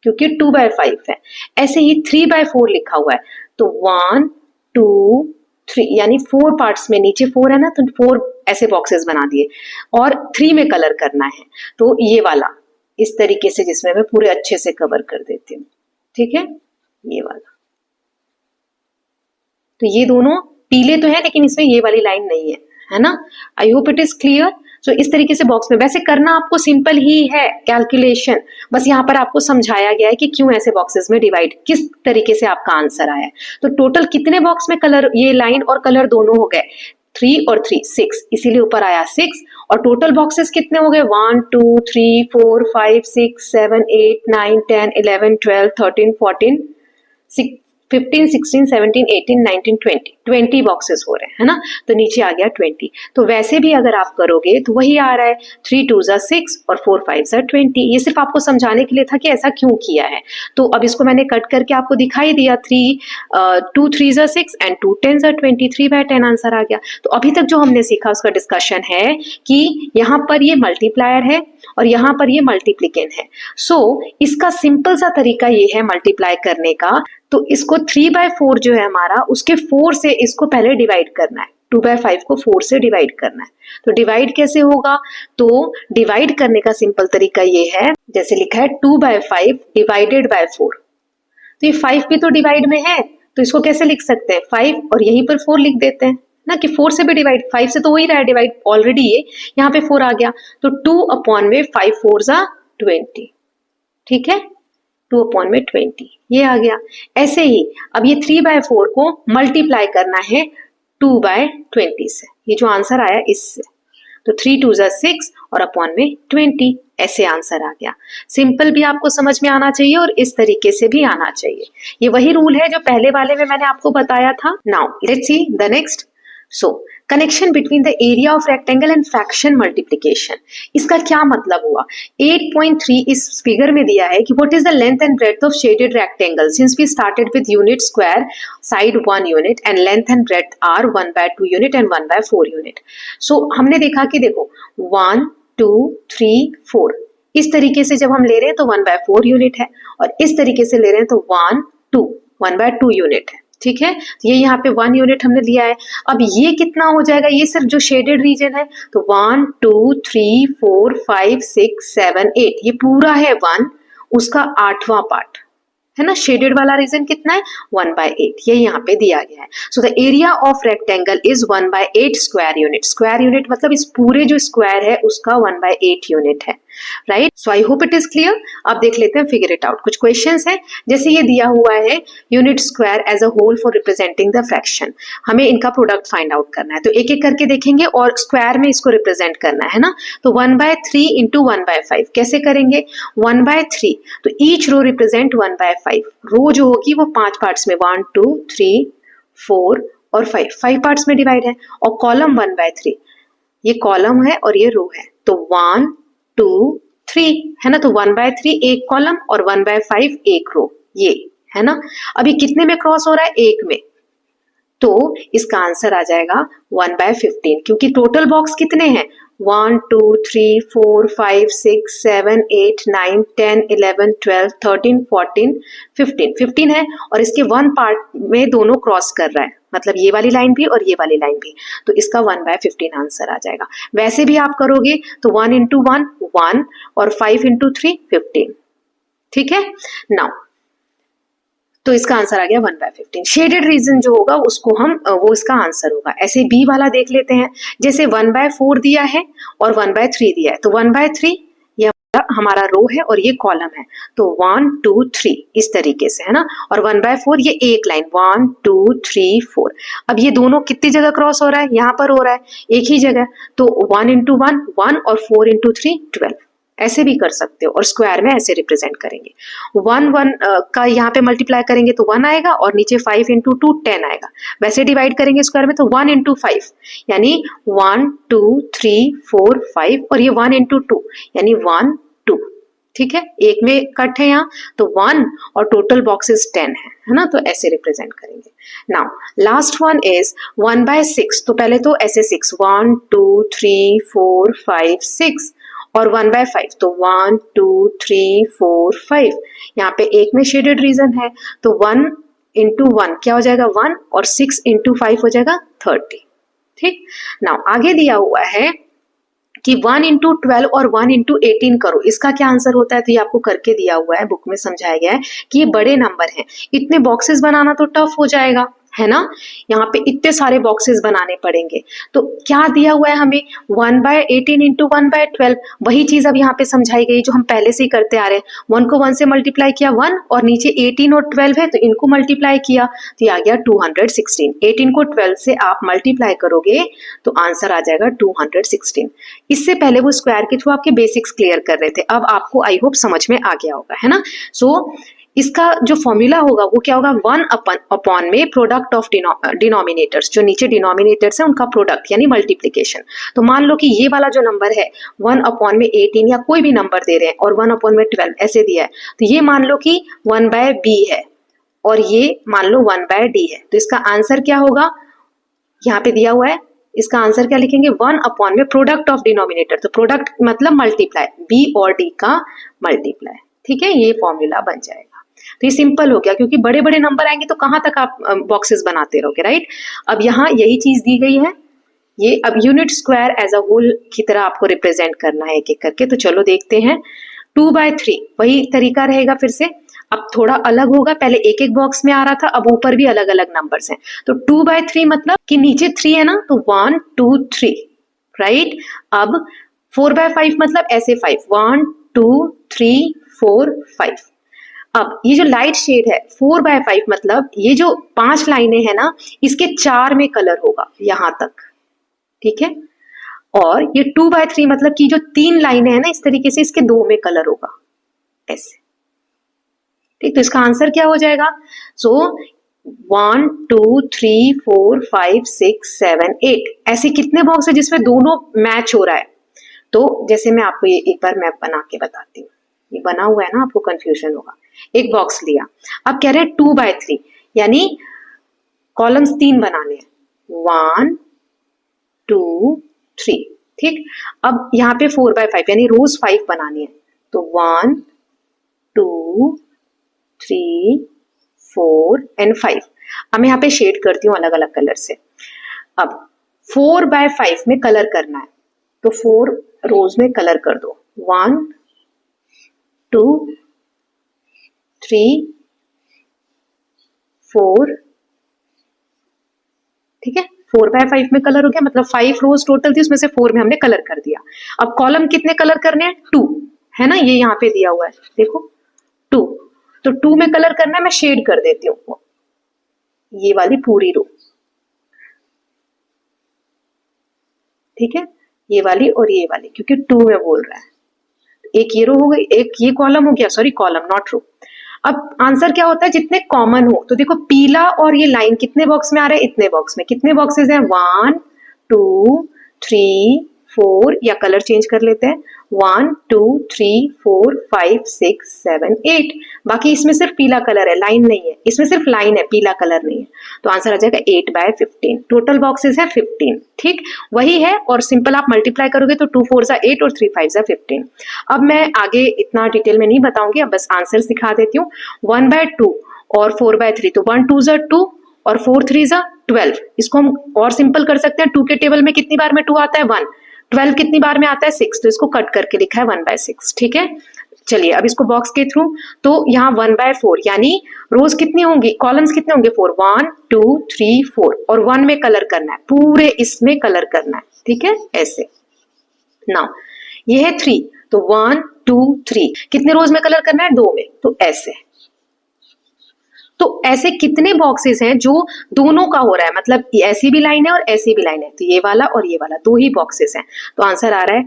क्योंकि 2/5 है। ऐसे ही 3/4 लिखा हुआ है, तो 1 2 3 यानी 4 पार्ट्स में, नीचे 4 है ना, तो 4 ऐसे बॉक्सेस बना दिए और 3 में कलर करना है, तो ये वाला इस तरीके से, जिसमें मैं पूरे अच्छे से कवर कर देती हूँ। ठीक है, ये वाला, तो ये दोनों पीले तो है लेकिन इसमें ये वाली लाइन नहीं है, है ना। I hope it is clear. So इस तरीके से बॉक्स में, वैसे करना आपको सिंपल ही है कैलकुलेशन, बस यहाँ पर आपको समझाया गया है कि क्यों ऐसे बॉक्सेस में डिवाइड, किस तरीके से आपका आंसर आया है। तो टोटल कितने बॉक्स में कलर, ये लाइन और कलर दोनों हो गए, 3 और 3 6, इसीलिए ऊपर आया 6। और टोटल बॉक्सेस कितने हो गए? 1 2 3 4 5 6 7 8 9 10 11 12 13 14 15 16 17 18 19 20 बॉक्सेस हो रहे हैं, है ना। तो नीचे आ गया 20। तो वैसे भी अगर आप करोगे तो वही आ रहा है, 3 2 जा 6 और 4 5 जा 20। ये सिर्फ आपको समझाने के लिए था कि ऐसा क्यों किया है। तो अब इसको मैंने कट करके आपको दिखाई दिया, 2 3 जा 6 एंड 2 10 जा 20, 3/10 आंसर आ गया। तो अभी तक जो हमने सीखा उसका डिस्कशन है कि यहाँ पर ये मल्टीप्लायर है और यहाँ पर ये मल्टीप्लिकेंट है। सो इसका सिंपल सा तरीका ये है मल्टीप्लाई करने का, तो इसको 3/4 जो है हमारा, उसके 4 से इसको पहले डिवाइड करना है, 2/5 को 4 से डिवाइड करना है। तो डिवाइड कैसे होगा? तो डिवाइड करने का सिंपल तरीका ये है, जैसे लिखा है 2/5 डिवाइडेड बाय 4। तो ये 5 भी तो डिवाइड में है, तो इसको कैसे लिख सकते हैं? 5 और यहीं पर 4 लिख देते हैं ना, कि 4 से भी डिवाइड, 5 से तो हो ही रहा है डिवाइड ऑलरेडी, ये यहाँ पे 4 आ गया, तो 2 अपॉन में 5 4 जा 20। ठीक है, 2/20 ये आ गया। ऐसे ही अब ये 3/4 को मल्टीप्लाई करना है 2/20 से, ये जो आंसर आया इससे, तो 3 2 6 और अपॉन में 20, ऐसे आंसर आ गया। सिंपल भी आपको समझ में आना चाहिए और इस तरीके से भी आना चाहिए। ये वही रूल है जो पहले वाले में मैंने आपको बताया था। Now let's see the next. So connection between the area of rectangle and fraction multiplication, इसका क्या मतलब हुआ? 8.3 इस फिगर में दिया है कि what is the length and breadth of shaded rectangle since we started with unit square side 1 unit and length and breadth are 1/2 unit and 1/4 unit. So हमने देखा कि देखो 1 2 3 4 इस तरीके से जब हम ले रहे हैं तो 1/4 यूनिट है, और इस तरीके से ले रहे हैं तो 1 2 1/2 यूनिट है। ठीक है, ये यहाँ पे 1 यूनिट हमने लिया है। अब ये कितना हो जाएगा? ये सिर्फ जो शेडेड रीजन है, तो 1 2 3 4 5 6 7 8 ये पूरा है 1, उसका 8वां पार्ट है ना। शेडेड वाला रीजन कितना है? 1/8, ये यहाँ पे दिया गया है। So the area of rectangle is 1/8 square unit. Square unit मतलब इस पूरे जो स्क्वायर है उसका 1/8 यूनिट है, right. So I hope it is clear. अब देख लेते हैं, फिगर इट आउट। कुछ क्वेश्चंस हैं, जैसे ये दिया हुआ है unit square as a whole for representing the fraction, हमें इनका प्रोडक्ट फाइंड आउट करना है। तो एक एक करके देखेंगे और स्क्वायर में इसको रिप्रेजेंट करना है ना। तो 1/3 इंटू 1/5 कैसे करेंगे? 1/3, तो ईच रो रिप्रेजेंट 1/5। रो जो होगी वो 5 पार्ट्स में, 1 2 3 4 और 5 पार्ट्स में डिवाइड है। और कॉलम 1/3, ये कॉलम है और ये रो है, तो 1 2 3 है ना। तो 1/3 एक कॉलम और 1/5 एक रो, ये है ना। अभी कितने में क्रॉस हो रहा है? एक में, तो इसका आंसर आ जाएगा 1/15, क्योंकि टोटल बॉक्स कितने हैं? 1 2 3 4 5 6 7 8 9 10 11 12 13 14 15 है, और इसके 1 पार्ट में दोनों क्रॉस कर रहा है, मतलब ये वाली लाइन भी और ये वाली लाइन भी, तो इसका 1/15 आंसर आ जाएगा। वैसे भी आप करोगे तो 1 इंटू 1 1 और 5 इंटू 3 15, ठीक है। नाउ तो इसका आंसर आ गया 1/15। शेडेड रीजन जो होगा उसको हम वो इसका आंसर होगा। ऐसे बी वाला देख लेते हैं, जैसे 1/4 दिया है और 1/3 दिया है, तो 1/3 ये हमारा रो है और ये कॉलम है, तो 1 2 3 इस तरीके से है ना। और 1/4 ये एक लाइन 1 2 3 4। अब ये दोनों कितनी जगह क्रॉस हो रहा है? यहाँ पर हो रहा है एक ही जगह, तो 1 इंटू 1 1 और 4 इंटू 3 12, ऐसे भी कर सकते हो। और स्क्वायर में ऐसे रिप्रेजेंट करेंगे, 1 1 का यहाँ पे मल्टीप्लाई करेंगे तो 1 आएगा, और नीचे 5 इंटू 2 10 आएगा। वैसे डिवाइड करेंगे स्क्वायर में तो 1 इंटू 5 यानी 1 2 3 4 5, और ये 1 इंटू 2 यानी 1 2, ठीक है। एक में कट है यहाँ, तो 1 और टोटल बॉक्सेस 10 है ना, तो ऐसे रिप्रेजेंट करेंगे। नाउ लास्ट वन इज 1/6, तो पहले तो ऐसे 6 1 2 3 4 5 6 और 1/5, तो 1 2 3 4 5। यहाँ पे एक में शेडेड रीजन है, तो 1 इंटू 1 क्या हो जाएगा? 1, और 6 इंटू 5 हो जाएगा 30, ठीक। नाउ आगे दिया हुआ है कि 1 इंटू 12 और 1 इंटू 18 करो, इसका क्या आंसर होता है? तो ये आपको करके दिया हुआ है, बुक में समझाया गया है कि ये बड़े नंबर हैं, इतने बॉक्सेस बनाना तो टफ हो जाएगा, है ना। यहाँ पे इतने सारे बॉक्सेस बनाने पड़ेंगे, तो क्या दिया हुआ है हमें? 1/18 इंटू 1/12, वही चीज अब यहाँ पे समझाई गई जो हम पहले से ही करते आ रहे हैं। 1 को 1 से मल्टीप्लाई किया 1, और नीचे 18 और 12 है तो इनको मल्टीप्लाई किया, तो ये आ गया 216। 18 को 12 से आप मल्टीप्लाई करोगे तो आंसर आ जाएगा 216। इससे पहले वो स्क्वायर के थ्रू आपके बेसिक्स क्लियर कर रहे थे, अब आपको आई होप समझ में आ गया होगा, है ना। सो इसका जो फॉर्मूला होगा वो क्या होगा? 1 अपॉन में प्रोडक्ट ऑफ डिनोमिनेटर्स, जो नीचे डिनोमिनेटर्स है उनका प्रोडक्ट यानी मल्टीप्लिकेशन। तो मान लो कि ये वाला जो नंबर है 1 अपॉन में 18 या कोई भी नंबर दे रहे हैं, और 1 अपॉन में 12 ऐसे दिया है, तो ये मान लो कि 1/b है और ये मान लो 1/d है, तो इसका आंसर क्या होगा? यहाँ पे दिया हुआ है, इसका आंसर क्या लिखेंगे? 1 अपॉन में प्रोडक्ट ऑफ डिनोमिनेटर, तो प्रोडक्ट मतलब मल्टीप्लाई, b और d का मल्टीप्लाई, ठीक है। ये फॉर्मूला बन जाएगा। तो ये सिंपल हो गया, क्योंकि बड़े बड़े नंबर आएंगे तो कहां तक आप बॉक्सेस बनाते रहोगे, राइट। अब यहाँ यही चीज दी गई है, ये अब unit square as a whole की तरह आपको रिप्रेजेंट करना है एक एक करके। तो चलो देखते हैं। 2/3 वही तरीका रहेगा फिर से, अब थोड़ा अलग होगा, पहले एक एक बॉक्स में आ रहा था, अब ऊपर भी अलग अलग नंबर्स हैं। तो 2/3 मतलब कि नीचे 3 है ना, तो 1 2 3, राइट। अब 4/5 मतलब ऐसे 5 1 2 3 4 5। अब ये जो लाइट शेड है 4/5 मतलब ये जो 5 लाइनें हैं ना, इसके 4 में कलर होगा यहां तक, ठीक है। और ये 2/3 मतलब कि जो 3 लाइनें हैं ना इस तरीके से, इसके 2 में कलर होगा ऐसे, ठीक। तो इसका आंसर क्या हो जाएगा? सो 1 2 3 4 5 6 7 8 ऐसे कितने बॉक्स है जिसमें दोनों मैच हो रहा है? तो जैसे मैं आपको ये एक बार मैप बना के बताती हूँ, ये बना हुआ है ना, आपको कंफ्यूजन होगा। एक बॉक्स लिया, अब कह रहे हैं 2/3 यानी कॉलम्स 3 बनाने हैं, 1 2 3, ठीक। अब यहाँ पे 4/5 यानी रोज 5 बनानी है, तो 1 2 3 4 एंड 5। अब मैं यहाँ पे शेड करती हूँ अलग अलग कलर से। अब 4/5 में कलर करना है, तो 4 रोज में कलर कर दो, 1 2 3 4, ठीक है। 4/5 में कलर हो गया, मतलब 5 रोज टोटल थी, उसमें से 4 में हमने कलर कर दिया। अब कॉलम कितने कलर करने हैं? 2 है ना, ये यहाँ पे दिया हुआ है, देखो 2, तो 2 में कलर करना है। मैं शेड कर देती हूँ ये वाली पूरी रो, ठीक है, ये वाली और ये वाली, क्योंकि 2 में बोल रहा है। एक ये रो हो गई, एक ये कॉलम हो गया, सॉरी कॉलम नॉट रो। अब आंसर क्या होता है? जितने कॉमन हो, तो देखो पीला और ये लाइन कितने बॉक्स में आ रहे हैं? इतने बॉक्स में। कितने बॉक्सेस हैं? 1 2 3 4, या कलर चेंज कर लेते हैं, 1 2 3 4 5 6 7 8। बाकी इसमें सिर्फ पीला कलर है, लाइन नहीं है, इसमें सिर्फ लाइन है, पीला कलर नहीं है। तो आंसर आ जाएगा 8/15। टोटल बॉक्सेस है 15, ठीक वही है। और सिंपल आप मल्टीप्लाई करोगे तो 2 4 8 और 3 5 15। अब मैं आगे इतना डिटेल में नहीं बताऊंगी, अब बस आंसर सिखा देती हूँ। 1/2 और 4/3, तो 1 2 2 और 4 3 12। इसको हम और सिंपल कर सकते हैं, 2 के टेबल में कितनी बार में 2 आता है? 1। 12 कितनी बार में आता है? 6, तो इसको कट करके लिखा है 1/6, ठीक है। चलिए अब इसको बॉक्स के थ्रू, तो यहाँ 1/4 यानी रोज कितनी होंगी, कॉलम्स कितने होंगे? 4, 1 2 3 4, और 1 में कलर करना है, पूरे इसमें कलर करना है, ठीक है, ऐसे। नाउ ये है 3, तो 1 2 3, कितने रोज में कलर करना है? 2 में, तो ऐसे। तो ऐसे कितने बॉक्सेस हैं जो दोनों का हो रहा है, मतलब ऐसी भी लाइन है और ऐसी भी लाइन है, तो ये वाला और ये वाला 2 ही बॉक्सेस हैं। तो आंसर आ रहा है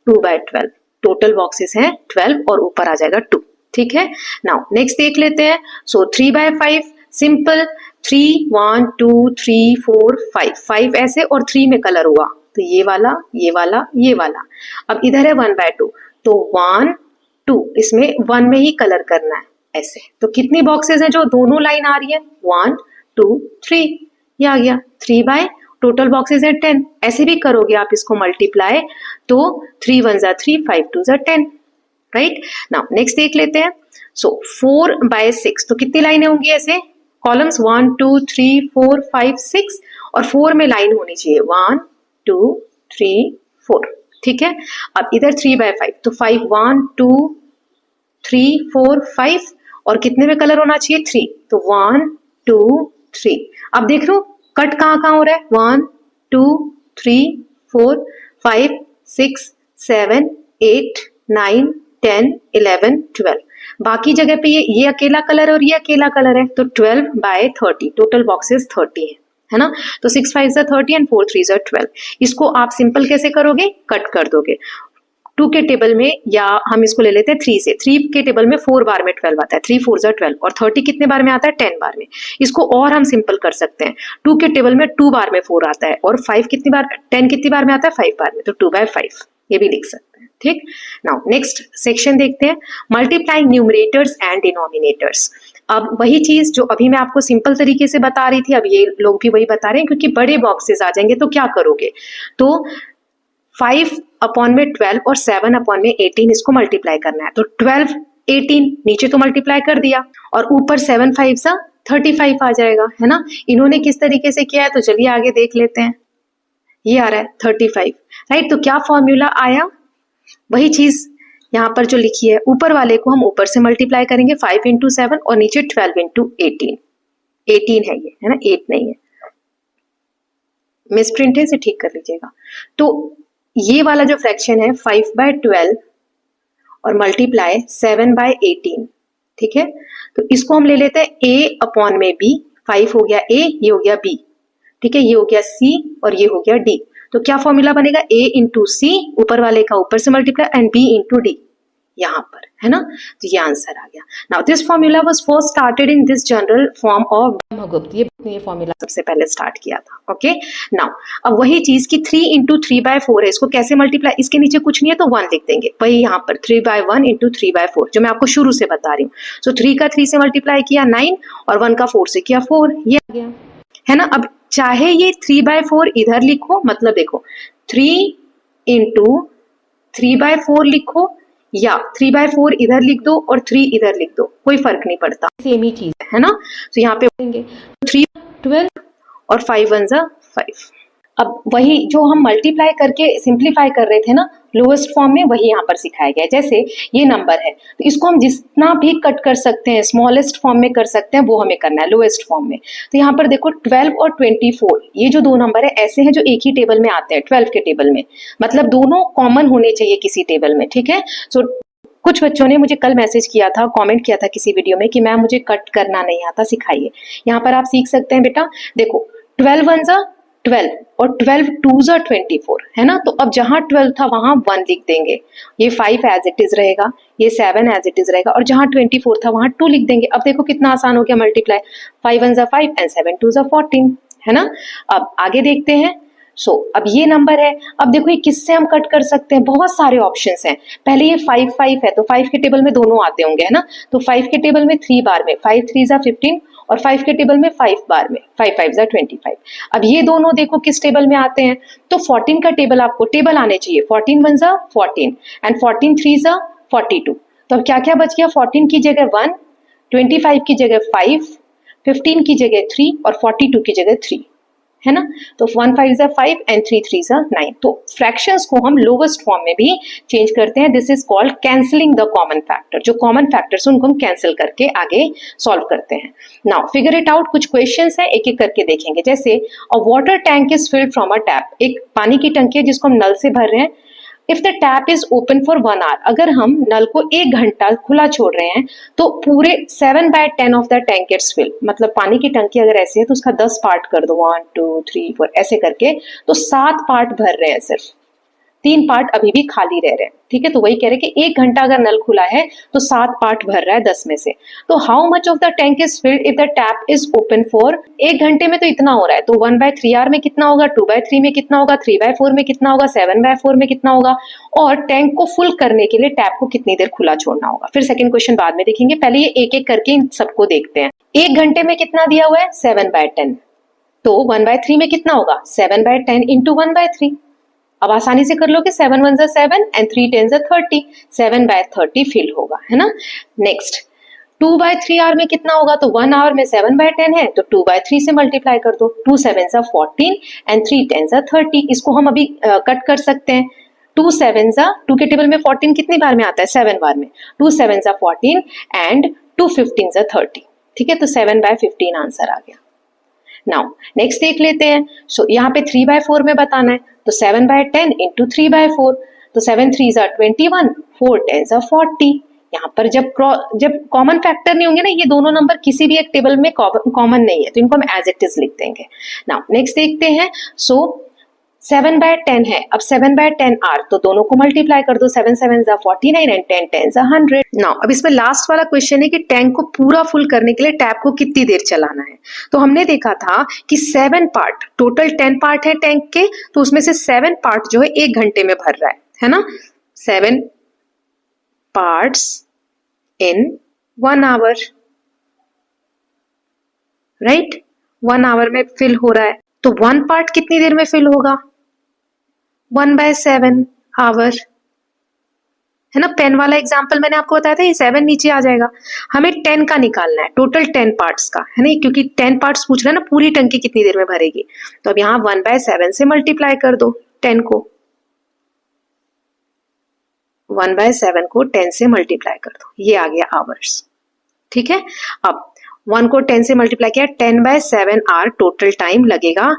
2/12। टोटल बॉक्सेस हैं 12 और ऊपर आ जाएगा 2, ठीक है। नाउ नेक्स्ट देख लेते हैं। सो 3/5 सिंपल, 3 1 2 3 4 5 ऐसे, और 3 में कलर हुआ, तो ये वाला ये वाला ये वाला। अब इधर है 1/2, तो 1 2, इसमें 1 में ही कलर करना है ऐसे। तो कितनी बॉक्सेस हैं जो दोनों लाइन आ रही है? 1 2 3, ये आ गया 3/, टोटल बॉक्सेस है 10। ऐसे भी करोगे आप इसको मल्टीप्लाई, तो 3 1 3 5 2 10, राइट। नाउ नेक्स्ट देख लेते हैं। सो 4/6, तो कितनी लाइनें होंगी ऐसे? कॉलम्स 1 2 3 4 5 6, और 4 में लाइन होनी चाहिए, 1 2 3 4, ठीक है। अब इधर 3/5, तो 5 1 2 3 4 5, और कितने में कलर होना चाहिए? 3, तो 1 2 3। अब देख लो कट कहाँ कहाँ हो रहा है, 1 2 3 4 5 6 7 8 9 10 11 12। बाकी जगह पे ये अकेला कलर और ये अकेला कलर है, तो 12/30, टोटल बॉक्सेस 30 है ना। तो 6 5 30 एंड 4 3 12। इसको आप सिंपल कैसे करोगे? कट कर दोगे। 2 के टेबल में, या हम इसको ले लेते हैं 3 से, 3 के टेबल में 4 बार में 12 आता है, 3 4 12, और 30 कितने बार में आता है? 10 बार में। इसको और हम सिंपल कर सकते हैं, 2 के टेबल में 2 बार में 4 आता है, और 5 कितनी बार, 10 कितनी बार में आता है? 5 बार में, तो 2/5 ये भी लिख सकते हैं, ठीक। नाउ नेक्स्ट सेक्शन देखते हैं, मल्टीप्लाइंग न्यूमरेटर्स एंड डिनोमिनेटर्स। अब वही चीज जो अभी मैं आपको सिंपल तरीके से बता रही थी, अब ये लोग भी वही बता रहे हैं, क्योंकि बड़े बॉक्सेस आ जाएंगे तो क्या करोगे? तो 5/12 और 7/18 इसको मल्टीप्लाई करना है, तो 12 18 नीचे तो मल्टीप्लाई कर दिया, और ऊपर 7 5 35 आ जाएगा, है ना। इन्होंने किस तरीके से किया है, तो चलिए आगे देख लेते हैं। ये आ रहा है 35, राइट। तो क्या फॉर्मूला आया? वही चीज यहाँ पर जो लिखी है, ऊपर वाले को हम ऊपर से मल्टीप्लाई करेंगे, 5 × 7, और नीचे 12 × 18। 18 है ये, है ना, 8 नहीं है, मिसप्रिंट है, इसे ठीक कर लीजिएगा। तो ये वाला जो फ्रैक्शन है 5/12 और मल्टीप्लाई 7/18, ठीक है, तो इसको हम ले लेते हैं a अपॉन में b, 5 हो गया a, ये हो गया b, ठीक है, ये हो गया c और ये हो गया d। तो क्या फॉर्मूला बनेगा, a इंटू सी, ऊपर वाले का ऊपर से multiply, and b into D, यहाँ पर है ना। तो ये आंसर आ गया। Now this formula was first started in this general form of Brahmagupta, ये फॉर्मूला सबसे पहले स्टार्ट किया था। ओके, नाउ अब वही चीज की 3 इंटू 3/4 है, इसको कैसे मल्टीप्लाई, इसके नीचे कुछ नहीं है तो 1 लिख देंगे, वही यहाँ पर 3/1 इंटू 3/4 जो मैं आपको शुरू से बता रही हूँ। सो 3 का 3 से मल्टीप्लाई किया 9 और 1 का 4 से किया 4, ये आ गया है ना। अब चाहे ये 3/4 इधर लिखो, मतलब देखो 3 इंटू 3/4 लिखो या 3/4 इधर लिख दो और 3 इधर लिख दो, कोई फर्क नहीं पड़ता, सेम ही चीज है ना। तो यहाँ पे बोलेंगे 3 12 और 5 1 जा 5। अब वही जो हम मल्टीप्लाई करके सिंप्लीफाई कर रहे थे ना लोएस्ट फॉर्म में, वही यहाँ पर सिखाया गया है। जैसे ये नंबर है तो इसको हम जितना भी कट कर सकते हैं, स्मॉलेस्ट फॉर्म में कर सकते हैं, वो हमें करना है लोएस्ट फॉर्म में। तो यहाँ पर देखो 12 और 24, ये जो दो नंबर है ऐसे हैं जो एक ही टेबल में आते हैं, 12 के टेबल में, मतलब दोनों कॉमन होने चाहिए किसी टेबल में, ठीक है। सो कुछ बच्चों ने मुझे कल मैसेज किया था, कमेंट किया था किसी वीडियो में कि मैम मुझे कट करना नहीं आता, सिखाइए। यहाँ पर आप सीख सकते हैं बेटा, देखो 12 1 जा 12 और 12 2 जा 24 है ना। तो अब जहां 12 था वहां 1 लिख देंगे, ये 5 एज इट इज रहेगा, ये 7 एज इट इज रहेगा, और जहां 24 था वहां 2 लिख देंगे। अब देखो कितना आसान हो गया मल्टीप्लाई, 5 1 जा 5 एंड 7 2 जा 14 है ना। अब आगे देखते हैं। अब ये नंबर है, अब देखो ये किससे हम कट कर सकते हैं, बहुत सारे ऑप्शंस हैं। पहले ये 5 5 है तो 5 के टेबल में दोनों आते होंगे है ना, तो 5 के टेबल में 3 बार में 5 3 जा 15 और 5 के टेबल में 5 बार में 5 5 जा 25। अब ये दोनों देखो किस टेबल में आते हैं, तो 14 का टेबल आपको टेबल आने चाहिए, 14 1 जा 14 एंड 14 3 जा 42। तो अब क्या क्या बच गया, 14 की जगह 1, 25 की जगह 5, 15 की जगह 3 और 42 की जगह 3 है ना। तो 1 5 जा 5 एंड 3 3 जा 9। तो फ्रैक्शंस को हम लोवेस्ट फॉर्म में भी चेंज करते हैं, this is called cancelling the common factor. जो कॉमन फैक्टर्स उनको हम कैंसिल करके आगे सॉल्व करते हैं। नाउ फिगर इट आउट, कुछ क्वेश्चंस हैं, एक एक करके देखेंगे। जैसे अ water tank is filled from a tap, एक पानी की टंकी है जिसको हम नल से भर रहे हैं। If the tap is open for 1 hour, अगर हम नल को 1 घंटा खुला छोड़ रहे हैं तो पूरे 7/10 of the tank gets fill, मतलब पानी की टंकी अगर ऐसे है तो उसका 10 पार्ट कर दो, 1 2 3 4 ऐसे करके, तो 7 पार्ट भर रहे हैं, सिर्फ 3 पार्ट अभी भी खाली रह रहे हैं, ठीक है। तो वही कह रहे हैं कि 1 घंटा अगर नल खुला है तो 7 पार्ट भर रहा है 10 में से। तो how much of the tank is filled if the tap is open for, 1 घंटे में तो इतना हो रहा है, तो 1/3 आवर में कितना होगा, 2/3 में कितना होगा, 3/4 में कितना होगा, 7/4 में कितना होगा, और टैंक को फुल करने के लिए टैप को कितनी देर खुला छोड़ना होगा। फिर सेकंड क्वेश्चन बाद में देखेंगे, पहले ये एक एक करके इन सबको देखते हैं। 1 घंटे में कितना दिया हुआ है, 7/10, तो 1/3 में कितना होगा, 7/10 इंटू 1/3। अब आसानी से कर लो कि 7 1 जा 7 एंड 3 10 जा 30, 7/30 फिल होगा है ना। नेक्स्ट 2/3 आवर में कितना होगा, तो 1 आवर में 7/10 है तो 2/3 से मल्टीप्लाई कर दो, 2 7 जा 14 एंड 3 10 जा 30। इसको हम अभी कट कर सकते हैं, 2 7 जा 2 के टेबल में 14 कितनी बार में आता है, 7 बार में, 2 7 जा 14 एंड 2 15 जा 30, ठीक है। तो 7/15 आंसर आ गया। नाउ नेक्स्ट देख लेते हैं। यहाँ पे 3/4 में बताना है, तो 7/10 इंटू 3/4, तो 7 3 जा 21, 4 10 जा 40। यहाँ पर जब कॉमन फैक्टर नहीं होंगे ना, ये दोनों नंबर किसी भी एक टेबल में कॉमन नहीं है, तो इनको हम एज इट इज लिख देंगे। नाउ नेक्स्ट देखते हैं। 7/10 है, अब 7/10 आर, तो दोनों को मल्टीप्लाई कर दो, 7 7 जा 49 एंड 10 10 जा 100। नाउ अब इसमें लास्ट वाला क्वेश्चन है कि टैंक को पूरा फुल करने के लिए टैप को कितनी देर चलाना है। तो हमने देखा था कि 7 पार्ट, टोटल 10 पार्ट है टैंक के, तो उसमें से 7 पार्ट जो है 1 घंटे में भर रहा है ना। 7 parts in 1 hour, right, 1 hour में फिल हो रहा है, तो 1 पार्ट कितनी देर में फिल होगा, 1/7 आवर है ना। पेन वाला एग्जांपल मैंने आपको बताया था, ये 7 नीचे आ जाएगा। हमें 10 का निकालना है, टोटल 10 पार्ट्स का है ना, क्योंकि 10 पार्ट्स पूछ रहे हैं ना, पूरी टंकी कितनी देर में भरेगी। तो अब यहाँ 1/7 से मल्टीप्लाई कर दो 10 को, 1/7 को 10 से मल्टीप्लाई कर दो, ये आ गया आवर्स, ठीक है। अब 1 को 10 से मल्टीप्लाई किया, 10/7 आवर टोटल टाइम लगेगा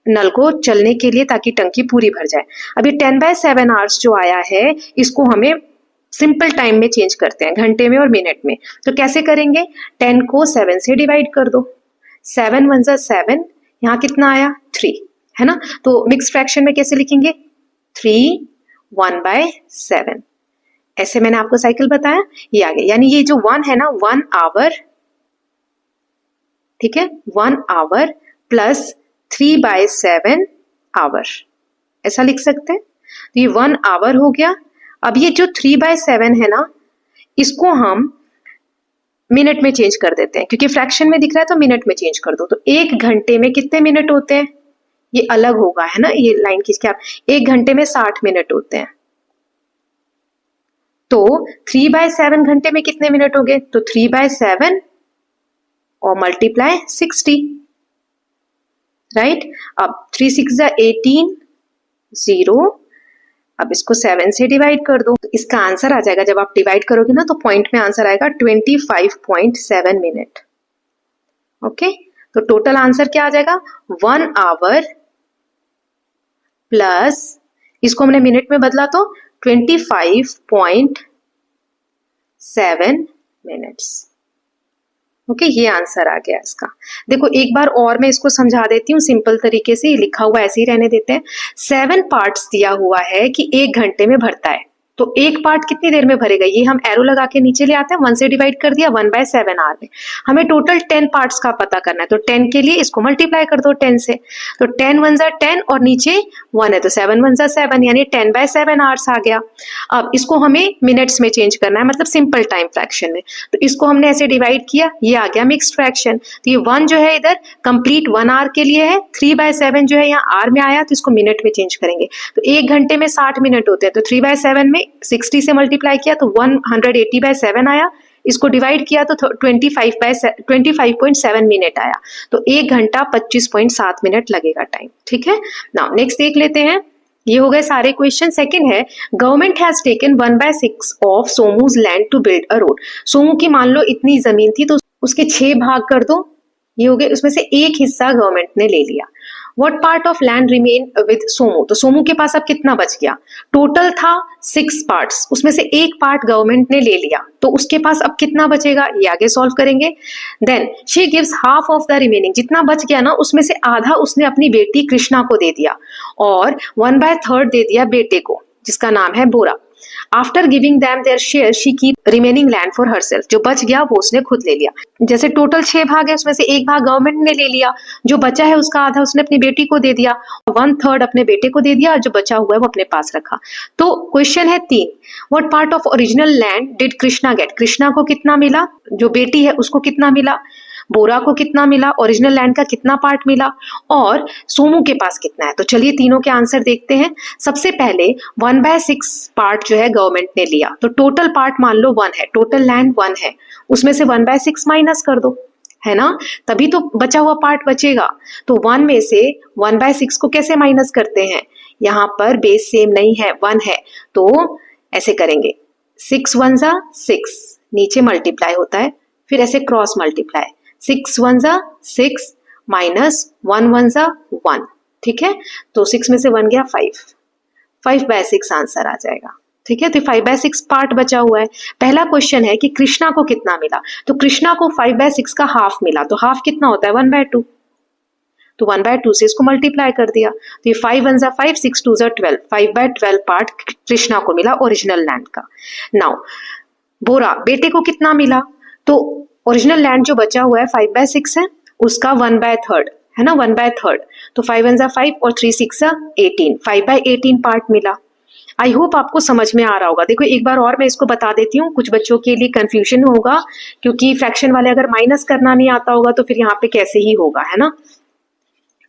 नल को चलने के लिए, ताकि टंकी पूरी भर जाए। अब ये 10/7 आवर्स जो आया है, इसको हमें सिंपल टाइम में चेंज करते हैं, घंटे में और मिनट में। तो कैसे करेंगे, 10 को 7 से डिवाइड कर दो, 7 1 जा 7, यहाँ कितना आया 3, है ना। तो मिक्स फ्रैक्शन में कैसे लिखेंगे, 3 1/7, ऐसे मैंने आपको साइकिल बताया, ये आ गया। यानी ये जो 1 है ना, 1 आवर, ठीक है, 1 आवर प्लस 3/7 आवर, ऐसा लिख सकते हैं। तो ये 1 आवर हो गया। अब ये जो 3/7 है ना, इसको हम मिनट में चेंज कर देते हैं, क्योंकि फ्रैक्शन में दिख रहा है तो मिनट में चेंज कर दो। तो 1 घंटे में कितने मिनट होते हैं, ये अलग होगा, है ना, ये लाइन खींच के आप, 1 घंटे में 60 मिनट होते हैं। तो 3/7 घंटे में कितने मिनट हो गए, तो 3/7 और मल्टीप्लाई 60, राइट। अब 3 6 जा 18, 0, अब इसको 7 से डिवाइड कर दो, तो इसका आंसर आ जाएगा, जब आप डिवाइड करोगे ना तो पॉइंट में आंसर आएगा 25.7 मिनट। ओके, तो टोटल आंसर क्या आ जाएगा, 1 आवर प्लस, इसको हमने मिनट में बदला तो 25.7 मिनट्स। ओके, ये आंसर आ गया इसका। देखो एक बार और मैं इसको समझा देती हूँ सिंपल तरीके से, लिखा हुआ ऐसे ही रहने देते हैं। 7 पार्ट्स दिया हुआ है कि 1 घंटे में भरता है, तो एक पार्ट कितनी देर में भरेगा, ये हम एरो लगा के नीचे ले आते हैं, 1 से डिवाइड कर दिया, 1/7 आवर में। हमें टोटल 10 पार्ट्स का पता करना है, तो 10 के लिए इसको मल्टीप्लाई कर दो 10 से, तो 10 1 जा 10 और नीचे 1 है, तो 7 1 जा 7, यानी 10/7 आवर्स आ गया। अब इसको हमें मिनट्स में चेंज करना है, मतलब सिंपल टाइम फ्रैक्शन में, तो इसको हमने ऐसे डिवाइड किया, ये आ गया मिक्स्ड फ्रैक्शन। तो ये 1 जो है इधर कंप्लीट 1 आवर के लिए है, 3/7 जो है यहाँ आर में आया, तो इसको मिनट में चेंज करेंगे। तो 1 घंटे में 60 मिनट होते हैं, तो 3/7 में 60 से मल्टीप्लाई किया तो 180/7 आया, इसको डिवाइड किया तो 25.7 मिनट आया। तो 1 घंटा 25.7 मिनट लगेगा टाइम, ठीक है। नाउ नेक्स्ट देख लेते हैं, ये हो गए सारे क्वेश्चन। सेकंड है, government has taken 1/6 of Somu's land to build a road. Somu की मान लो इतनी जमीन थी, तो उसके 6 भाग कर दो, ये हो गए, उसमें से एक हिस्सा गवर्नमेंट ने ले लिया। What part of land remain with Somu, तो सोमू के पास अब कितना बच गया, टोटल था 6 पार्ट्स, उसमें से एक पार्ट गवर्नमेंट ने ले लिया, तो उसके पास अब कितना बचेगा, ये आगे सॉल्व करेंगे। Then she gives half of the remaining, जितना बच गया ना उसमें से आधा उसने अपनी बेटी कृष्णा को दे दिया, और 1/3 दे दिया बेटे को, जिसका नाम है Bora. After giving them their share she keep remaining land for herself, जो बच गया वो उसने खुद ले लिया। जैसे टोटल 6 भाग है, उसमें से एक भाग गवर्नमेंट ने ले लिया, जो बचा है उसका आधा उसने अपनी बेटी को दे दिया, 1/3 अपने बेटे को दे दिया, और जो बचा हुआ है वो अपने पास रखा। तो क्वेश्चन है 3, what part of original land did Krishna get, Krishna को कितना मिला, जो बेटी है उसको कितना मिला, बोरा को कितना मिला, ओरिजिनल लैंड का कितना पार्ट मिला, और सोमू के पास कितना है। तो चलिए तीनों के आंसर देखते हैं। सबसे पहले 1/6 पार्ट जो है गवर्नमेंट ने लिया, तो टोटल पार्ट मान लो 1 है, टोटल लैंड 1 है, उसमें से 1/6 माइनस कर दो, है ना, तभी तो बचा हुआ पार्ट बचेगा। तो 1 में से 1/6 को कैसे माइनस करते हैं, यहाँ पर बेस सेम नहीं है, 1 है, तो ऐसे करेंगे, 6 1 जा 6, नीचे मल्टीप्लाई होता है, फिर ऐसे क्रॉस मल्टीप्लाई, 6 1 जा 6 माइनस 1 1 जा 1, ठीक है। तो 6 में से 1 गया 5/6 आंसर आ जाएगा, ठीक है। तो 5/6 पार्ट बचा हुआ है। पहला क्वेश्चन है कि कृष्णा को कितना मिला, तो कृष्णा को 5/6 का हाफ मिला, तो हाफ कितना होता है 1/2, तो 1/2 से इसको मल्टीप्लाई कर दिया, तो ये 5 1 जा 5, 6 2 जा 12, 5/12 पार्ट कृष्णा को मिला ओरिजिनल लैंड का। नाउ बोरा बेटे को कितना मिला, तो ओरिजिनल लैंड जो बचा हुआ है 5/6 है, उसका 1/3 है ना, 1/3, तो 5 1 जा 5 और 3 6 जा 18, 5/18 पार्ट मिला। आई होप आपको समझ में आ रहा होगा। देखो एक बार और मैं इसको बता देती हूँ, कुछ बच्चों के लिए कंफ्यूजन होगा, क्योंकि फ्रैक्शन वाले अगर माइनस करना नहीं आता होगा तो फिर यहाँ पे कैसे ही होगा, है ना।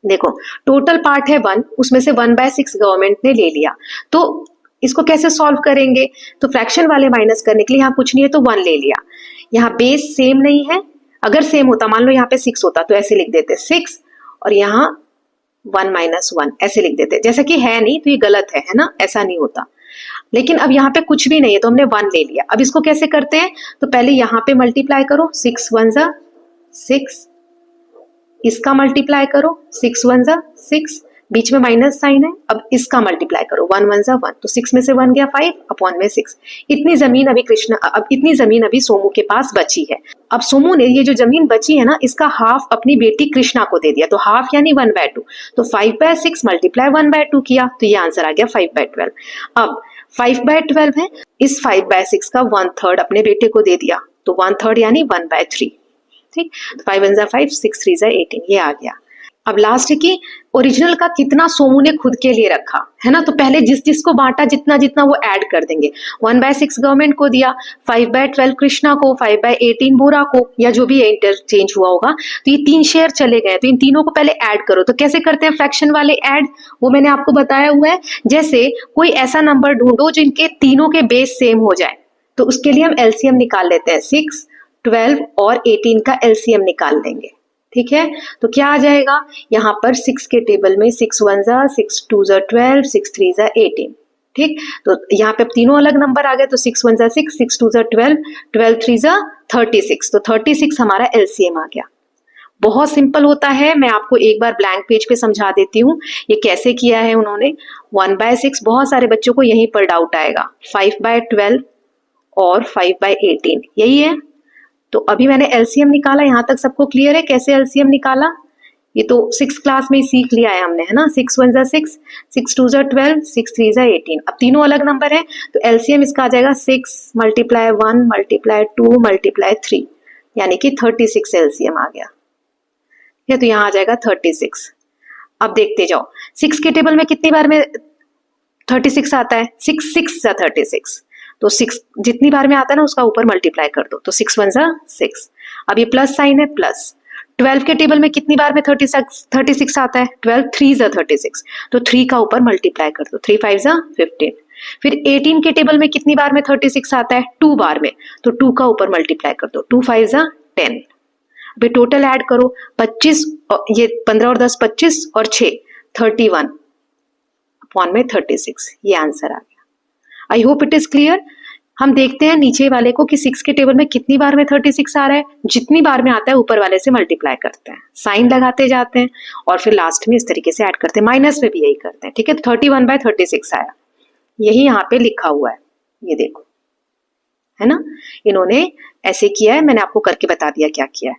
देखो टोटल पार्ट है 1, उसमें से 1/6 गवर्नमेंट ने ले लिया, तो इसको कैसे सॉल्व करेंगे, तो फ्रैक्शन वाले माइनस करने के लिए यहाँ कुछ नहीं है तो 1 ले लिया, यहाँ बेस सेम नहीं है, अगर सेम होता मान लो यहाँ पे 6 होता तो ऐसे लिख देते 6 और यहाँ 1 - 1 ऐसे लिख देते, जैसा कि है नहीं तो ये गलत है ना, ऐसा नहीं होता। लेकिन अब यहाँ पे कुछ भी नहीं है तो हमने 1 ले लिया। अब इसको कैसे करते हैं, तो pहले यहाँ पे मल्टीप्लाई करो, 6 1 जा 6, इसका मल्टीप्लाई करो 6 1 जा 6, बीच में माइनस साइन है, अब इसका मल्टीप्लाई करो, 1 1 जा 1, तो 6 में से 1 गया 5 अपॉन में 6। इतनी जमीन अभी सोमू के पास बची है। अब सोमू ने ये जो जमीन बची है ना, इसका हाफ अपनी बेटी कृष्णा को दे दिया, तो हाफ यानी 1/2, तो 5/6 मल्टीप्लाई 1/2 किया, तो ये आंसर आ गया 5/12। अब 5/12 है, इस 5/6 का 1/3 अपने बेटे को दे दिया, तो 1/3 यानी 1/3। ठीक, तो 5 1 जा 5, 6 3 जा 18, ये आ गया। अब लास्ट है कि ओरिजिनल का कितना सोमू ने खुद के लिए रखा है ना, तो पहले जिस जिसको बांटा जितना जितना वो ऐड कर देंगे। 1/6 गवर्नमेंट को दिया, 5/12 कृष्णा को, 5/18 बोरा को, या जो भी इंटरचेंज हुआ होगा, तो ये 3 शेयर चले गए, तो इन तीनों को पहले ऐड करो। तो कैसे करते हैं फ्रैक्शन वाले ऐड, वो मैंने आपको बताया हुआ है। जैसे कोई ऐसा नंबर ढूंढो जिनके तीनों के बेस सेम हो जाए, तो उसके लिए हम एलसीएम निकाल लेते हैं। 6, 12 और 18 का एलसीएम निकाल लेंगे। ठीक है, तो क्या आ जाएगा यहाँ पर 6 के टेबल में 6 1 जा 6 2 जा 12, 6 3 जा 18। ठीक, तो यहाँ पे तीनों अलग नंबर आ गए, तो 6 1 जा 6, 6 2 जा 12, 12 3 जा 36, तो 36 हमारा एलसीएम आ गया। बहुत सिंपल होता है, मैं आपको एक बार ब्लैंक पेज पे समझा देती हूँ ये कैसे किया है उन्होंने। 1/6 बहुत सारे बच्चों को यहीं पर डाउट आएगा, 5/12 और 5/18 यही है। तो अभी मैंने एलसीएम निकाला, यहां तक सबको क्लियर है कैसे एलसीएम निकाला? ये तो 6th क्लास में ही सीख लिया है हमने, है ना। 6 1 जा 6, 6 2 जा 12, 6 3 जा 18। अब तीनों अलग नंबर है, तो एलसीएम इसका आ जाएगा 6 मल्टीप्लाई 1 मल्टीप्लाई 2 मल्टीप्लाई 3, यानी कि 36 एलसीएम आ गया। ये तो यहाँ आ जाएगा 36। अब देखते जाओ 6 के टेबल में कितनी बार में 36 आता है, 6 6 जा 36, तो 6 जितनी बार में आता है ना उसका ऊपर मल्टीप्लाई कर दो, तो 6 1 जा 6। अब ये प्लस साइन है, प्लस 12 के टेबल में कितनी बार में 36 आता है, 12 3 जा 36, तो 3 का ऊपर मल्टीप्लाई कर दो, 3 5 जा 15। फिर 18 के टेबल में कितनी बार में 36 आता है, 2 बार में, तो 2 का ऊपर मल्टीप्लाई कर दो, 2 5 जा 10। अभी टोटल ऐड करो, 25, ये 15 और 10 25 और 6 31 अपॉन में 36, ये आंसर आ गया। आई होप इट इज क्लियर। हम देखते हैं नीचे वाले को कि 6 के टेबल में कितनी बार में 36 आ रहा है, जितनी बार में आता है ऊपर वाले से मल्टीप्लाई करते हैं, साइन लगाते जाते हैं और फिर लास्ट में इस तरीके से ऐड करते हैं, माइनस में भी यही करते हैं। ठीक है, 31/36 आया, यही यहाँ पे लिखा हुआ है, ये देखो, है ना। इन्होंने ऐसे किया है, मैंने आपको करके बता दिया क्या किया है।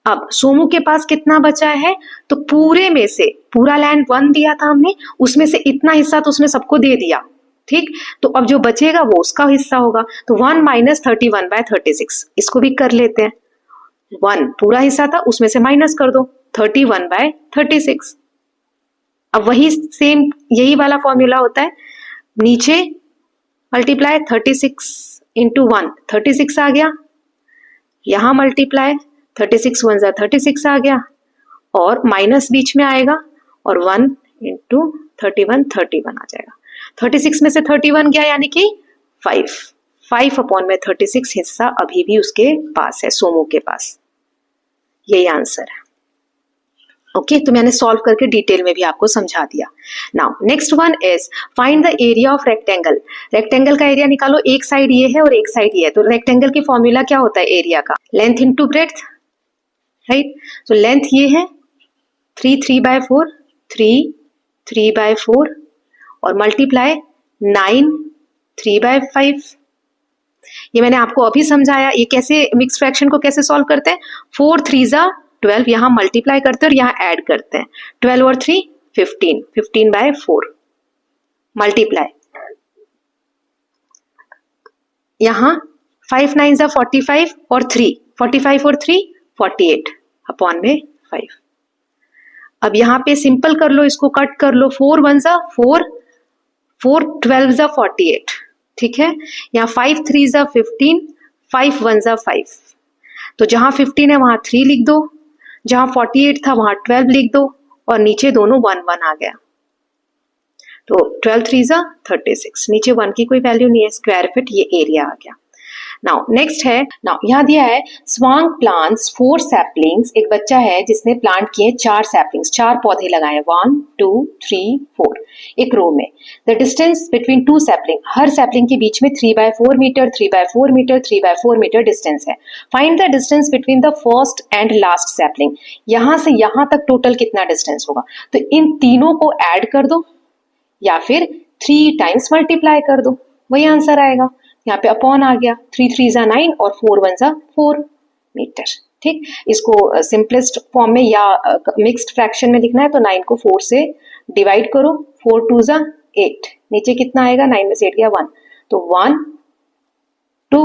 अब सोमू के पास कितना बचा है, तो पूरे में से पूरा लैंड 1 दिया था हमने, उसमें से इतना हिस्सा तो उसने सबको दे दिया। ठीक, तो अब जो बचेगा वो उसका हिस्सा होगा, तो 1 - 31/36, इसको भी कर लेते हैं। 1 पूरा हिस्सा था, उसमें से माइनस कर दो, 31/36। अब वही सेम यही वाला फॉर्मूला होता है, नीचे मल्टीप्लाई 36 इंटू 1 36 आ गया, यहां मल्टीप्लाई 36 1 जा 36 आ गया, और माइनस बीच में आएगा और 1 इंटू 31 31 आ जाएगा। 36 में से 31 गया यानी कि 5 अपॉन में 36 हिस्सा अभी भी उसके पास है, सोमू के पास। यही आंसर है। ओके, तो मैंने सॉल्व करके डिटेल में भी आपको समझा दिया। Now next one is find the area of rectangle. Rectangle का एरिया निकालो, एक साइड ये है और एक साइड ये है, तो रेक्टेंगल की फॉर्मूला क्या होता है एरिया का, लेंथ इंटू ब्रेड्थ, राइट। तो लेंथ ये है 3 3/4, 3 3/4 और मल्टीप्लाई 9 3/5। ये मैंने आपको अभी समझाया, ये कैसे मिक्स फ्रैक्शन को कैसे सॉल्व करते हैं। 4 3 जा 12, यहां मल्टीप्लाई करते हैं और यहां ऐड करते हैं, 12 और 3 15, 15/4 मल्टीप्लाई, यहां 5 9 जा 45 और 3 45 और 3 48 अपॉन में 5। अब यहाँ पे सिंपल कर लो, इसको कट कर लो, 4 1 जा 4, 4 12 जा 48, ठीक है। यहाँ 5 3 जा 15, 5 1 जा 5, तो जहां 15 है वहां 3 लिख दो, जहां 48 था वहां 12 लिख दो, और नीचे दोनों 1 1 आ गया, तो 12 3 जा 36, नीचे 1 की कोई वैल्यू नहीं है, स्क्वायर फीट ये एरिया आ गया। नाउ नेक्स्ट है, नाउ यहाँ दिया है स्वांग प्लांट्स 4 सैपलिंग्स। एक बच्चा है जिसने प्लांट किए 4 सैपलिंग्स, 4 पौधे लगाए, 1 2 3 4 एक रो में। The distance between 2 sapling, her sapling के बीच में 3/4 मीटर 3/4 मीटर 3/4 मीटर डिस्टेंस है। Find the distance between the first and last sapling, यहां से यहां तक टोटल कितना डिस्टेंस होगा। तो इन तीनों को ऐड कर दो या फिर 3 टाइम्स मल्टीप्लाई कर दो, वही आंसर आएगा। यहाँ पे अपॉन आ गया, 3 3 जा 9 और 4 1 जा 4 मीटर। ठीक, इसको सिंपलेस्ट फॉर्म में या मिक्स्ड फ्रैक्शन में लिखना है तो 9 को 4 से डिवाइड करो, 4 2 जा 8, नीचे कितना आएगा, 9 में से 8 गया 1, तो 1 2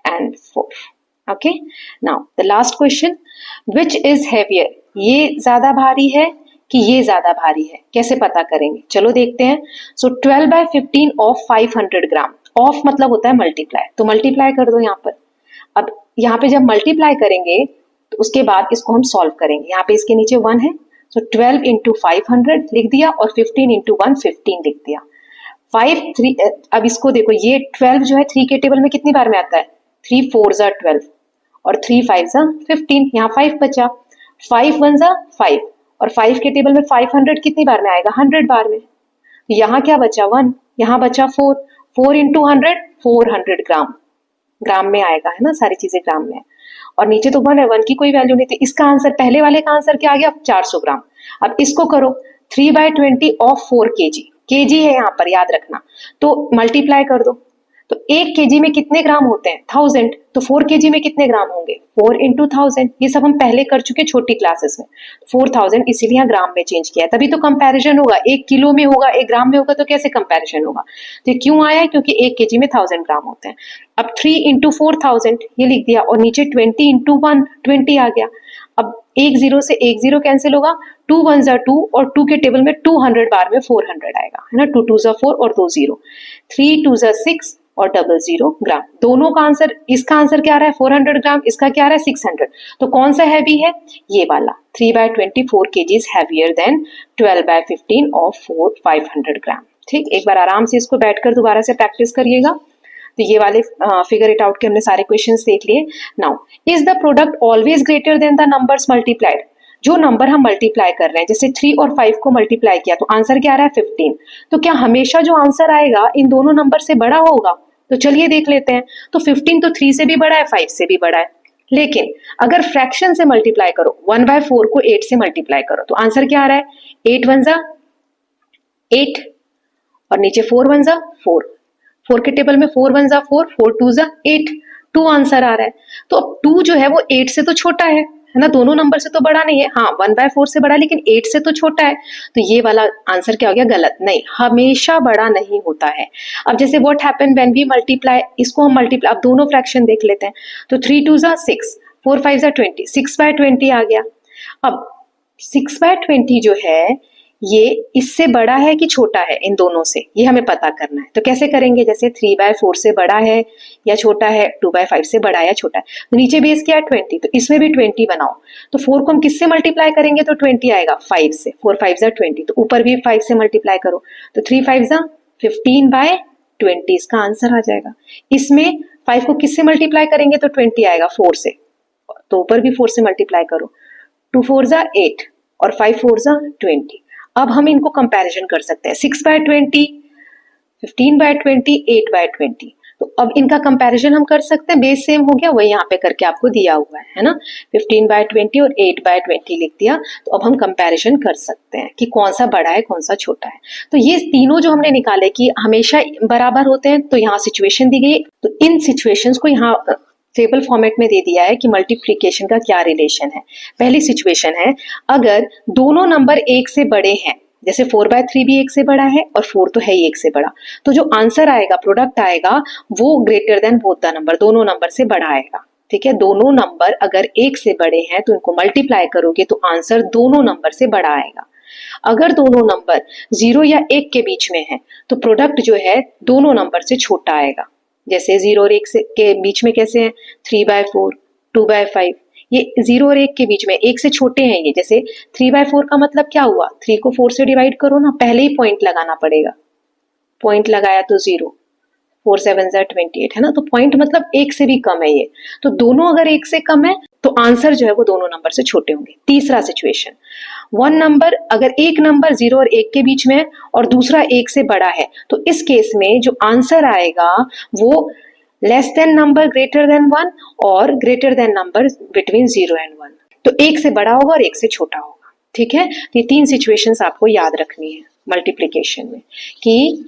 and 4। Okay, now the last question, which is heavier, ये ज्यादा भारी है कि ये ज्यादा भारी है, कैसे पता करेंगे, चलो देखते हैं। सो 12/15 ऑफ 500 ग्राम, ऑफ मतलब होता है मल्टीप्लाई, तो मल्टीप्लाई कर दो यहाँ पर। अब यहाँ पे जब मल्टीप्लाई करेंगे तो उसके बाद इसको हम सॉल्व करेंगे। यहाँ पे इसके नीचे 1 है, सो 12 इंटू 500 लिख दिया और 15 इंटू 1 15 लिख दिया। 5 3, अब इसको देखो, ये 12 जो है 3 के टेबल में कितनी बार में आता है, 3 4 जा 12 और 3 5 जा 15, यहाँ 5 बचा, 5 1 जा 5 और 5 के टेबल में 500 कितनी बार में आएगा, 100 बार में। तो यहाँ क्या बचा 1, यहाँ बचा 4, 4 इंटू 100 400 ग्राम, ग्राम में आएगा, है ना, सारी चीजें ग्राम में है। और नीचे तो 1 है, 1 की कोई वैल्यू नहीं थी। इसका आंसर, पहले वाले का आंसर क्या आ गया, 400 ग्राम। अब इसको करो 3/20 ऑफ 4 kg, kg है यहाँ पर, याद रखना, तो मल्टीप्लाई कर दो। तो 1 kg में कितने ग्राम होते हैं, 1000, तो 4 kg में कितने ग्राम होंगे, 4 इंटू 1000। ये सब हम पहले कर चुके छोटी क्लासेस में, 4000 इसीलिए यहाँ ग्राम में चेंज किया है, तभी तो कंपैरिजन होगा। 1 किलो में होगा, 1 ग्राम में होगा, तो कैसे कंपैरिजन होगा। तो क्यों आया है, क्योंकि 1 kg में 1000 ग्राम होते हैं। अब 3 इंटू 4000 ये लिख दिया और नीचे 20 इंटू 1 20 आ गया। अब 1 0 से 1 0 कैंसिल होगा, 2 1 जा 2 और 2 के टेबल में 200 बार में 400 आएगा, है ना, 2 2 जा 4 और 2 0, 3 2 जा 6 और 00 ग्राम। दोनों का आंसर, इसका आंसर क्या आ रहा है 400 ग्राम, इसका क्या आ रहा है 600। तो कौन सा हैवी है, ये वाला 3/20 4 kg हैवियर देन 12/15 ऑफ 500 ग्राम। ठीक, एक बार आराम से इसको बैठकर दोबारा से प्रैक्टिस करिएगा। तो ये वाले फिगर इट आउट के हमने सारे क्वेश्चंस देख लिए। Now, is the product always greater than the numbers multiplied, जो नंबर हम मल्टीप्लाई कर रहे हैं, जैसे 3 और 5 को मल्टीप्लाई किया तो आंसर क्या आ रहा है 15, तो क्या हमेशा जो आंसर आएगा इन दोनों नंबर से बड़ा होगा, तो चलिए देख लेते हैं। तो 15 तो 3 से भी बड़ा है, 5 से भी बड़ा है, लेकिन अगर फ्रैक्शन से मल्टीप्लाई करो, 1/4 को 8 से मल्टीप्लाई करो, तो आंसर क्या आ रहा है, 8 1 जा 8 और नीचे 4 1 जा 4, 4 के टेबल में 4 1 जा 4, 4 2 जा 8, 2 आंसर आ रहा है। तो अब 2 जो है वो 8 से तो छोटा है ना, दोनों नंबर से तो बड़ा नहीं है, हाँ 1/4 से बड़ा, लेकिन 8 से तो छोटा है। तो ये वाला आंसर क्या हो गया, गलत। नहीं, हमेशा बड़ा नहीं होता है। अब जैसे what happen when we multiply, इसको हम मल्टीप्लाई, अब दोनों फ्रैक्शन देख लेते हैं। तो 3 2 जा 6, 4 5 जा 20, 6/20 आ गया। अब 6/20 जो है ये इससे बड़ा है कि छोटा है, इन दोनों से, ये हमें पता करना है। तो कैसे करेंगे, जैसे 3/4 से बड़ा है या छोटा है, 2/5 से बड़ा है या छोटा है। तो नीचे बेस क्या है 20, तो इसमें भी 20 बनाओ। तो 4 को हम किससे मल्टीप्लाई करेंगे, तो 20 आएगा 5 से, 4 5 जा 20, तो ऊपर भी 5 से मल्टीप्लाई करो, तो 3 5 जा 15/20, इसका आंसर आ जाएगा। इसमें 5 को किससे मल्टीप्लाई करेंगे, तो 20 आएगा 4 से, तो ऊपर भी 4 से मल्टीप्लाई करो, 2 4 जा 8 और 5 4 जा 20। अब हम इनको कंपैरिजन कर सकते हैं, 6/20, 15/20, 8/20। तो अब इनका कंपैरिजन हम कर सकते हैं, बेस सेम हो गया, वही यहाँ पे करके आपको दिया हुआ है ना, 15/20 और 8/20 लिख दिया। तो अब हम कंपैरिजन कर सकते हैं कि कौन सा बड़ा है कौन सा छोटा है। तो ये तीनों जो हमने निकाले कि हमेशा बराबर होते हैं, तो यहाँ सिचुएशन दी गई, तो इन सिचुएशंस को यहाँ टेबल फॉर्मेट में दे दिया है कि मल्टीप्लिकेशन का क्या रिलेशन है। पहली सिचुएशन है, अगर दोनों नंबर 1 से बड़े हैं, जैसे 4/3 भी 1 से बड़ा है और 4 तो है ही 1 से बड़ा, तो जो आंसर आएगा, प्रोडक्ट आएगा, वो greater than both the number, दोनों नंबर से बड़ा आएगा। ठीक है, दोनों नंबर अगर 1 से बड़े हैं तो इनको मल्टीप्लाई करोगे तो आंसर दोनों नंबर से बड़ा आएगा। अगर दोनों नंबर 0 या 1 के बीच में है तो प्रोडक्ट जो है दोनों नंबर से छोटा आएगा। जैसे 0 और 1 के बीच में कैसे हैं, 3/4, 2/5, ये 0 और 1 के बीच में 1 से छोटे हैं ये। जैसे 3/4 का मतलब क्या हुआ, 3 को 4 से डिवाइड करो ना, पहले ही पॉइंट लगाना पड़ेगा, पॉइंट लगाया तो 0, 4 7 28 है ना, तो पॉइंट मतलब एक से भी कम है ये, तो दोनों अगर एक से कम है तो आंसर जो है वो दोनों नंबर से छोटे होंगे। तीसरा सिचुएशन, वन नंबर अगर एक नंबर 0 और 1 के बीच में है और दूसरा 1 से बड़ा है, तो इस केस में जो आंसर आएगा वो less than number greater than 1 और greater than number between 0 and 1, तो 1 से बड़ा होगा और 1 से छोटा होगा। ठीक है, ये 3 सिचुएशंस आपको याद रखनी है मल्टीप्लिकेशन में, कि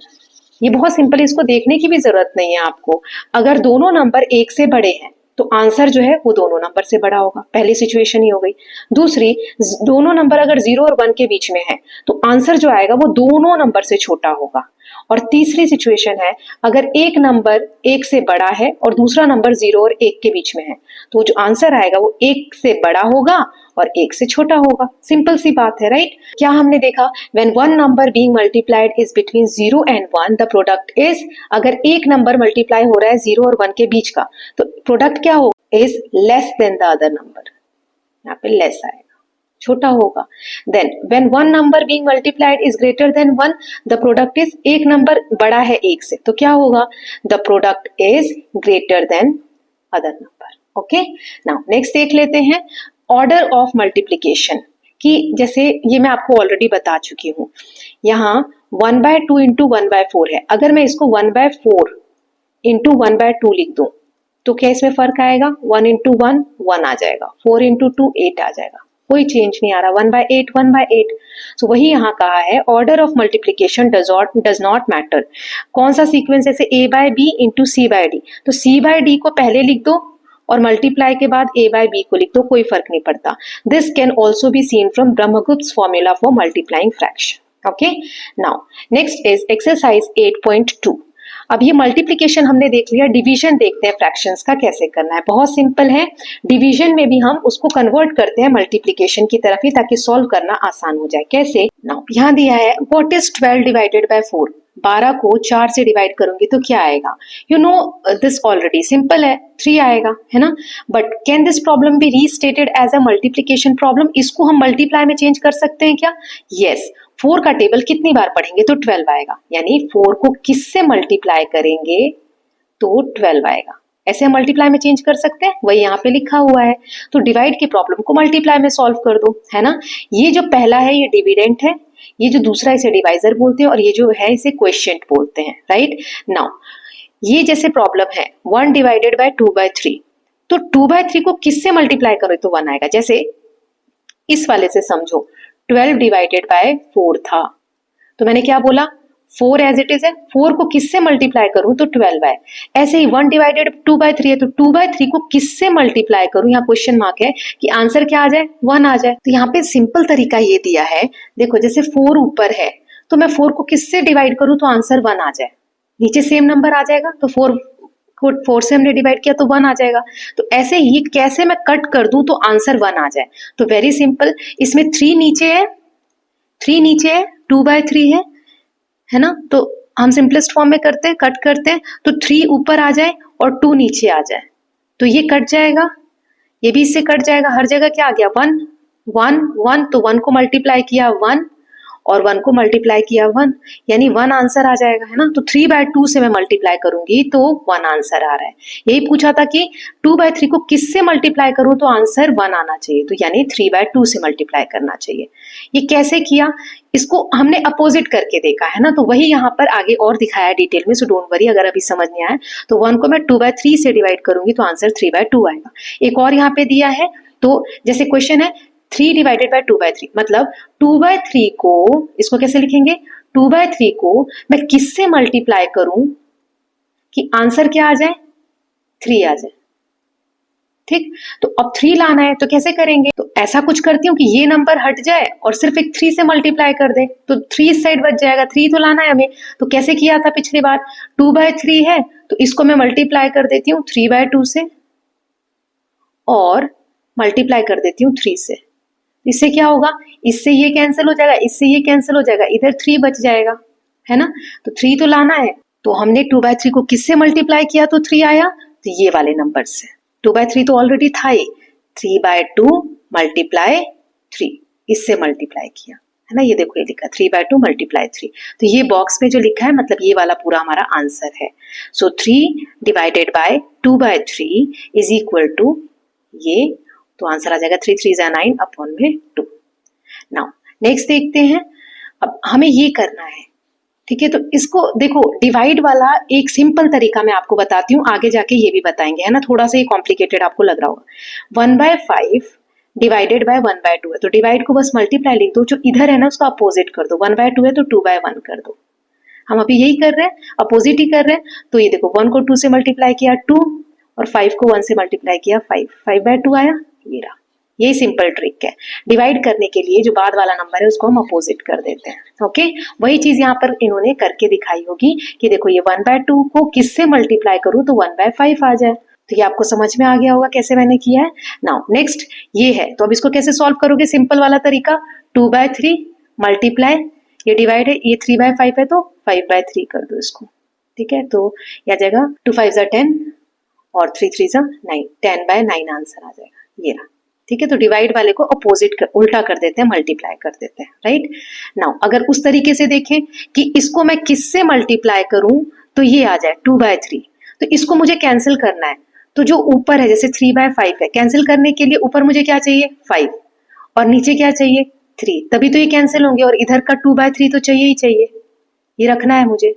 ये बहुत सिंपल, इसको देखने की भी जरूरत नहीं है आपको। अगर दोनों नंबर 1 से बड़े हैं तो आंसर जो है वो दोनों नंबर से बड़ा होगा, पहली सिचुएशन ही हो गई। दूसरी, दोनों नंबर अगर 0 और 1 के बीच में है तो आंसर जो आएगा वो दोनों नंबर से छोटा होगा। और तीसरी सिचुएशन है, अगर एक नंबर 1 से बड़ा है और दूसरा नंबर 0 और 1 के बीच में है, तो जो आंसर आएगा वो 1 से बड़ा होगा और 1 से छोटा होगा। सिंपल सी बात है, राइट। क्या हमने देखा, when one number being multiplied is between 0 and 1 the product is, अगर एक नंबर मल्टीप्लाई हो रहा है 0 और 1 के बीच का, तो प्रोडक्ट क्या होगा, is less than the other number, यहाँ पे लेस आएगा, छोटा होगा। Then when one number being multiplied is greater than 1 the product is, एक नंबर बड़ा है 1 से, तो क्या होगा, the product is greater than other number. Okay, now next देख लेते हैं ऑर्डर ऑफ मल्टीप्लिकेशन, कि जैसे ये मैं आपको ऑलरेडी बता चुकी हूँ, यहाँ 1/2 इंटू 1/4 है, अगर मैं इसको 1/4 इंटू 1/2 लिख दूं तो क्या इसमें फर्क आएगा, 1 इंटू 1 1 आ जाएगा, 4 इंटू 2 8 आ जाएगा, कोई चेंज नहीं आ रहा, 1/8 1/8। सो वही यहाँ कहा है, order of multiplication does not matter. कौन सा सीक्वेंस, जैसे a/b इंटू c/d, तो c/d को पहले लिख दो और मल्टीप्लाई के बाद a/b को लिख दो, कोई फर्क नहीं पड़ता। This can also be seen from Brahmagupta formula for multiplying fraction. Okay, now next is exercise 8.2। अब ये मल्टीप्लिकेशन हमने देख लिया, डिवीजन देखते हैं फ्रैक्शंस का कैसे करना है। बहुत सिंपल है, डिवीजन में भी हम उसको कन्वर्ट करते हैं मल्टीप्लिकेशन की तरफ ही, ताकि सॉल्व करना आसान हो जाए। कैसे, नाउ यहाँ दिया है व्हाट इज 12 डिवाइडेड बाय 4, 12 को 4 से डिवाइड करूंगी तो क्या आएगा, you know this already, simple है, 3 आएगा, है ना। But can this problem be restated as a multiplication problem, इसको हम मल्टीप्लाई में चेंज कर सकते हैं क्या, यस। 4 का टेबल कितनी बार पढ़ेंगे तो 12 आएगा, यानी 4 को किससे मल्टीप्लाई करेंगे तो 12 आएगा, ऐसे हम मल्टीप्लाई में चेंज कर सकते हैं, वही यहाँ पे लिखा हुआ है। तो डिवाइड की प्रॉब्लम को मल्टीप्लाई में सॉल्व कर दो, है ना। ये जो पहला है ये डिविडेंट है, ये जो दूसरा इसे डिवाइजर बोलते हैं, और ये जो है इसे क्वोशिएंट बोलते हैं, राइट। नाउ ये जैसे प्रॉब्लम है 1 डिवाइडेड बाय 2/3, तो 2/3 को किससे मल्टीप्लाई करो तो 1 आएगा। जैसे इस वाले से समझो, 12 डिवाइडेड बाय 4 था, तो मैंने क्या बोला, 4 एज इट इज है, 4 को किससे मल्टीप्लाई करूं तो 12 है। ऐसे ही 1 डिवाइडेड 2/3 है, तो 2/3 को किससे मल्टीप्लाई करूं, यहाँ क्वेश्चन मार्क है कि आंसर क्या आ जाए, 1 आ जाए। तो यहाँ पे सिंपल तरीका ये दिया है, देखो जैसे 4 ऊपर है तो मैं 4 को किससे डिवाइड करूं तो आंसर 1 आ जाए, नीचे सेम नंबर आ जाएगा, तो 4 को 4 से हमने डिवाइड किया तो 1 आ जाएगा। तो ऐसे ही कैसे मैं कट कर दूं तो आंसर 1 आ जाए, तो वेरी सिंपल, इसमें 3 नीचे है, 3 नीचे है, 2/3 है ना, तो हम सिंपलेस्ट फॉर्म में करते हैं, कट करते हैं, तो 3 ऊपर आ जाए और 2 नीचे आ जाए, तो ये कट जाएगा, ये भी इससे कट जाएगा, हर जगह क्या आ गया 1 1 1, तो 1 को मल्टीप्लाई किया 1 और 1 को मल्टीप्लाई किया 1, यानी 1 आंसर आ जाएगा, है ना। तो 3/2 से मैं मल्टीप्लाई करूंगी तो 1 आंसर आ रहा है। यही पूछा था कि 2/3 को किससे मल्टीप्लाई करूं तो आंसर 1 आना चाहिए, तो यानी 3/2 से मल्टीप्लाई करना चाहिए। ये कैसे किया, इसको हमने अपोजिट करके देखा, है ना, तो वही यहाँ पर आगे और दिखाया डिटेल में, सो डोंट वरी अगर अभी समझ नहीं आया। तो 1 को मैं 2/3 से डिवाइड करूंगी तो आंसर 3/2 आएगा। एक और यहाँ पे दिया है, तो जैसे क्वेश्चन है 3 डिवाइडेड बाय 2/3, मतलब 2/3 को, इसको कैसे लिखेंगे, 2/3 को मैं किससे मल्टीप्लाई करूं कि आंसर क्या आ जाए, 3 आ जाए, ठीक। तो अब 3 लाना है तो कैसे करेंगे, तो ऐसा कुछ करती हूँ कि ये नंबर हट जाए और सिर्फ एक 3 से मल्टीप्लाई कर दे, तो 3 इस साइड बच जाएगा, 3 तो लाना है हमें। तो कैसे किया था पिछली बार, 2/3 है तो इसको मैं मल्टीप्लाई कर देती हूँ 3/2 से और मल्टीप्लाई कर देती हूँ 3 से, इससे क्या होगा, इससे ये कैंसिल हो जाएगा, इससे ये कैंसिल हो जाएगा, इधर 3 बच जाएगा, है ना। तो 3 तो लाना है, तो हमने 2/3 को किससे मल्टीप्लाई किया तो 3 आया, तो ये वाले नंबर से, 2/3 तो ऑलरेडी था ही, 3/2 मल्टीप्लाई 3, इससे मल्टीप्लाई किया, है ना, ये देखो ये लिखा 3/2 मल्टीप्लाई 3, तो ये बॉक्स में जो लिखा है मतलब ये वाला पूरा हमारा आंसर है। So 3 divided by 2/3 is equal to ये, तो आंसर आ जाएगा 3 3 9 अपॉन में 2। नाउ नेक्स्ट देखते हैं, अब हमें ये करना है, ठीक है। तो इसको देखो डिवाइड वाला एक सिंपल तरीका मैं आपको बताती हूँ, आगे जाके ये भी बताएंगे, है ना, थोड़ा सा ये कॉम्प्लिकेटेड आपको लग रहा होगा। 1/5 डिवाइडेड बाय 1/2 है, तो डिवाइड को बस मल्टीप्लाई लिख दो, जो इधर है ना उसको अपोजिट कर दो, 1/2 है तो 2/1 कर दो। हम अभी यही कर रहे हैं, अपोजिट ही कर रहे हैं। तो ये देखो 1 को 2 से मल्टीप्लाई किया 2, और 5 को 1 से मल्टीप्लाई किया 5, 5/2 आया, ये रहा। यही सिंपल ट्रिक है, डिवाइड करने के लिए जो बाद वाला नंबर है उसको हम अपोजिट कर देते हैं। ओके, वही चीज यहाँ पर इन्होंने करके दिखाई होगी कि देखो ये 1/2 को किससे मल्टीप्लाई करूं तो 1/5 आ जाए। तो ये आपको समझ में आ गया होगा कैसे मैंने किया है। नाउ नेक्स्ट ये है, तो अब इसको कैसे सॉल्व करोगे, सिंपल वाला तरीका, 2/3 मल्टीप्लाई, ये डिवाइड है, ये 3/5 है तो 5/3 कर दो इसको, ठीक है। तो ये आ जाएगा 2 5 10 और 3 3 9, 10/9 आंसर आ जाएगा, ये रहा, ठीक है। तो डिवाइड वाले को अपोजिट कर, उल्टा कर देते हैं, मल्टीप्लाई कर देते हैं, राइट। नाउ अगर उस तरीके से देखें कि इसको मैं किससे मल्टीप्लाई करूं तो ये आ जाए 2/3, तो इसको मुझे कैंसिल करना है, तो जो ऊपर है जैसे 3/5 है, कैंसिल करने के लिए ऊपर मुझे क्या चाहिए 5 और नीचे क्या चाहिए 3, तभी तो ये कैंसिल होंगे, और इधर का 2/3 तो चाहिए ही चाहिए, ये रखना है मुझे।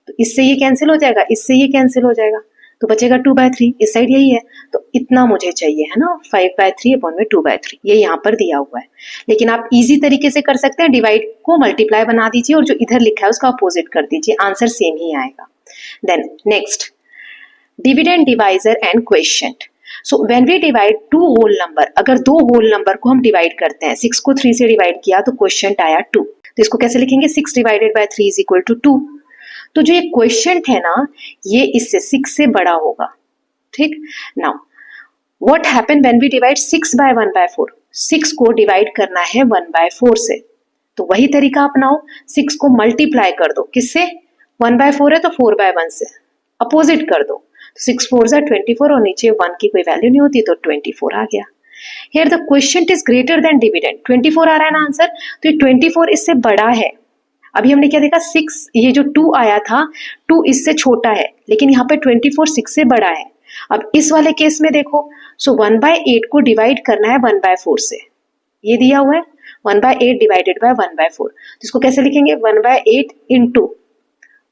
तो इससे ये कैंसिल हो जाएगा, इससे ये कैंसिल हो जाएगा, तो बचेगा 2/3, इस साइड यही है, तो इतना मुझे चाहिए, है ना, 5/3 अपॉन में 2/3, ये यहाँ पर दिया हुआ है। लेकिन आप इजी तरीके से कर सकते हैं, डिवाइड को मल्टीप्लाई बना दीजिए और जो इधर लिखा है उसका अपोजिट कर दीजिए, आंसर सेम ही आएगा। Then next, dividend divisor and quotient. So when we divide 2 whole number, अगर 2 होल नंबर को हम डिवाइड करते हैं, 6 को 3 से डिवाइड किया तो क्वोशिएंट आया 2, तो इसको कैसे लिखेंगे, 6 divided by 3 is equal to 2। तो जो ये क्वोशिएंट है ना, ये इससे 6 से बड़ा होगा, ठीक। Now what happen when we divide 6 by 1/4, 6 को डिवाइड करना है 1/4 से, तो वही तरीका अपनाओ, 6 को मल्टीप्लाई कर दो, किससे, 1/4 है तो 4/1 से, अपोजिट कर दो, 6 4 24 और नीचे 1 की कोई वैल्यू नहीं होती तो 24 आ गया। Here the quotient is greater then dividend, 24 आ रहा है ना आंसर, तो ये 24 इससे बड़ा है। अभी हमने क्या देखा, 6, ये जो 2 आया था 2 इससे छोटा है, लेकिन यहाँ पे 24 6 से बड़ा है। अब इस वाले केस में देखो, सो 1/8 को डिवाइड करना है 1/4 से, ये दिया हुआ है 1/8 डिवाइडेड बाय 1/4, तो इसको कैसे लिखेंगे, 1/8 इंटू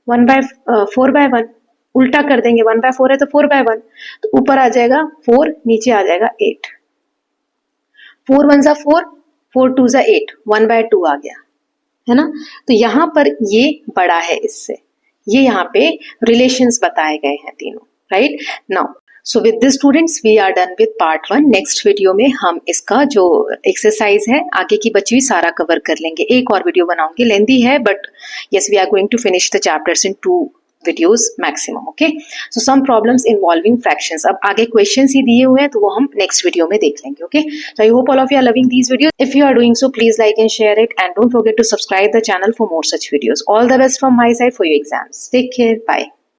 4/1, उल्टा कर देंगे, 1/4 है तो 4/1, तो ऊपर आ जाएगा 4, नीचे आ जाएगा 8, 4 1 4, 4 2 8, 1/2 आ गया, है ना। तो यहाँ पर ये बड़ा है इससे, ये यहाँ पे रिलेशंस बताए गए हैं तीनों, right. Now so with this students we are done with part 1। Next video में हम इसका जो एक्सरसाइज है आगे की बची हुई सारा कवर कर लेंगे। एक और वीडियो बनाऊंगी, लेंदी है but yes we are going to finish the chapters in 2 videos maximum, okay. So some problems involving fractions, अब आगे questions ही दिए हुए हैं तो वो हम next video में देख लेंगे, okay. So I hope all of you are loving these videos. If you are doing so, please like and share it, and don't forget to subscribe the channel for more such videos. All the best from my side for your exams. Take care. Bye.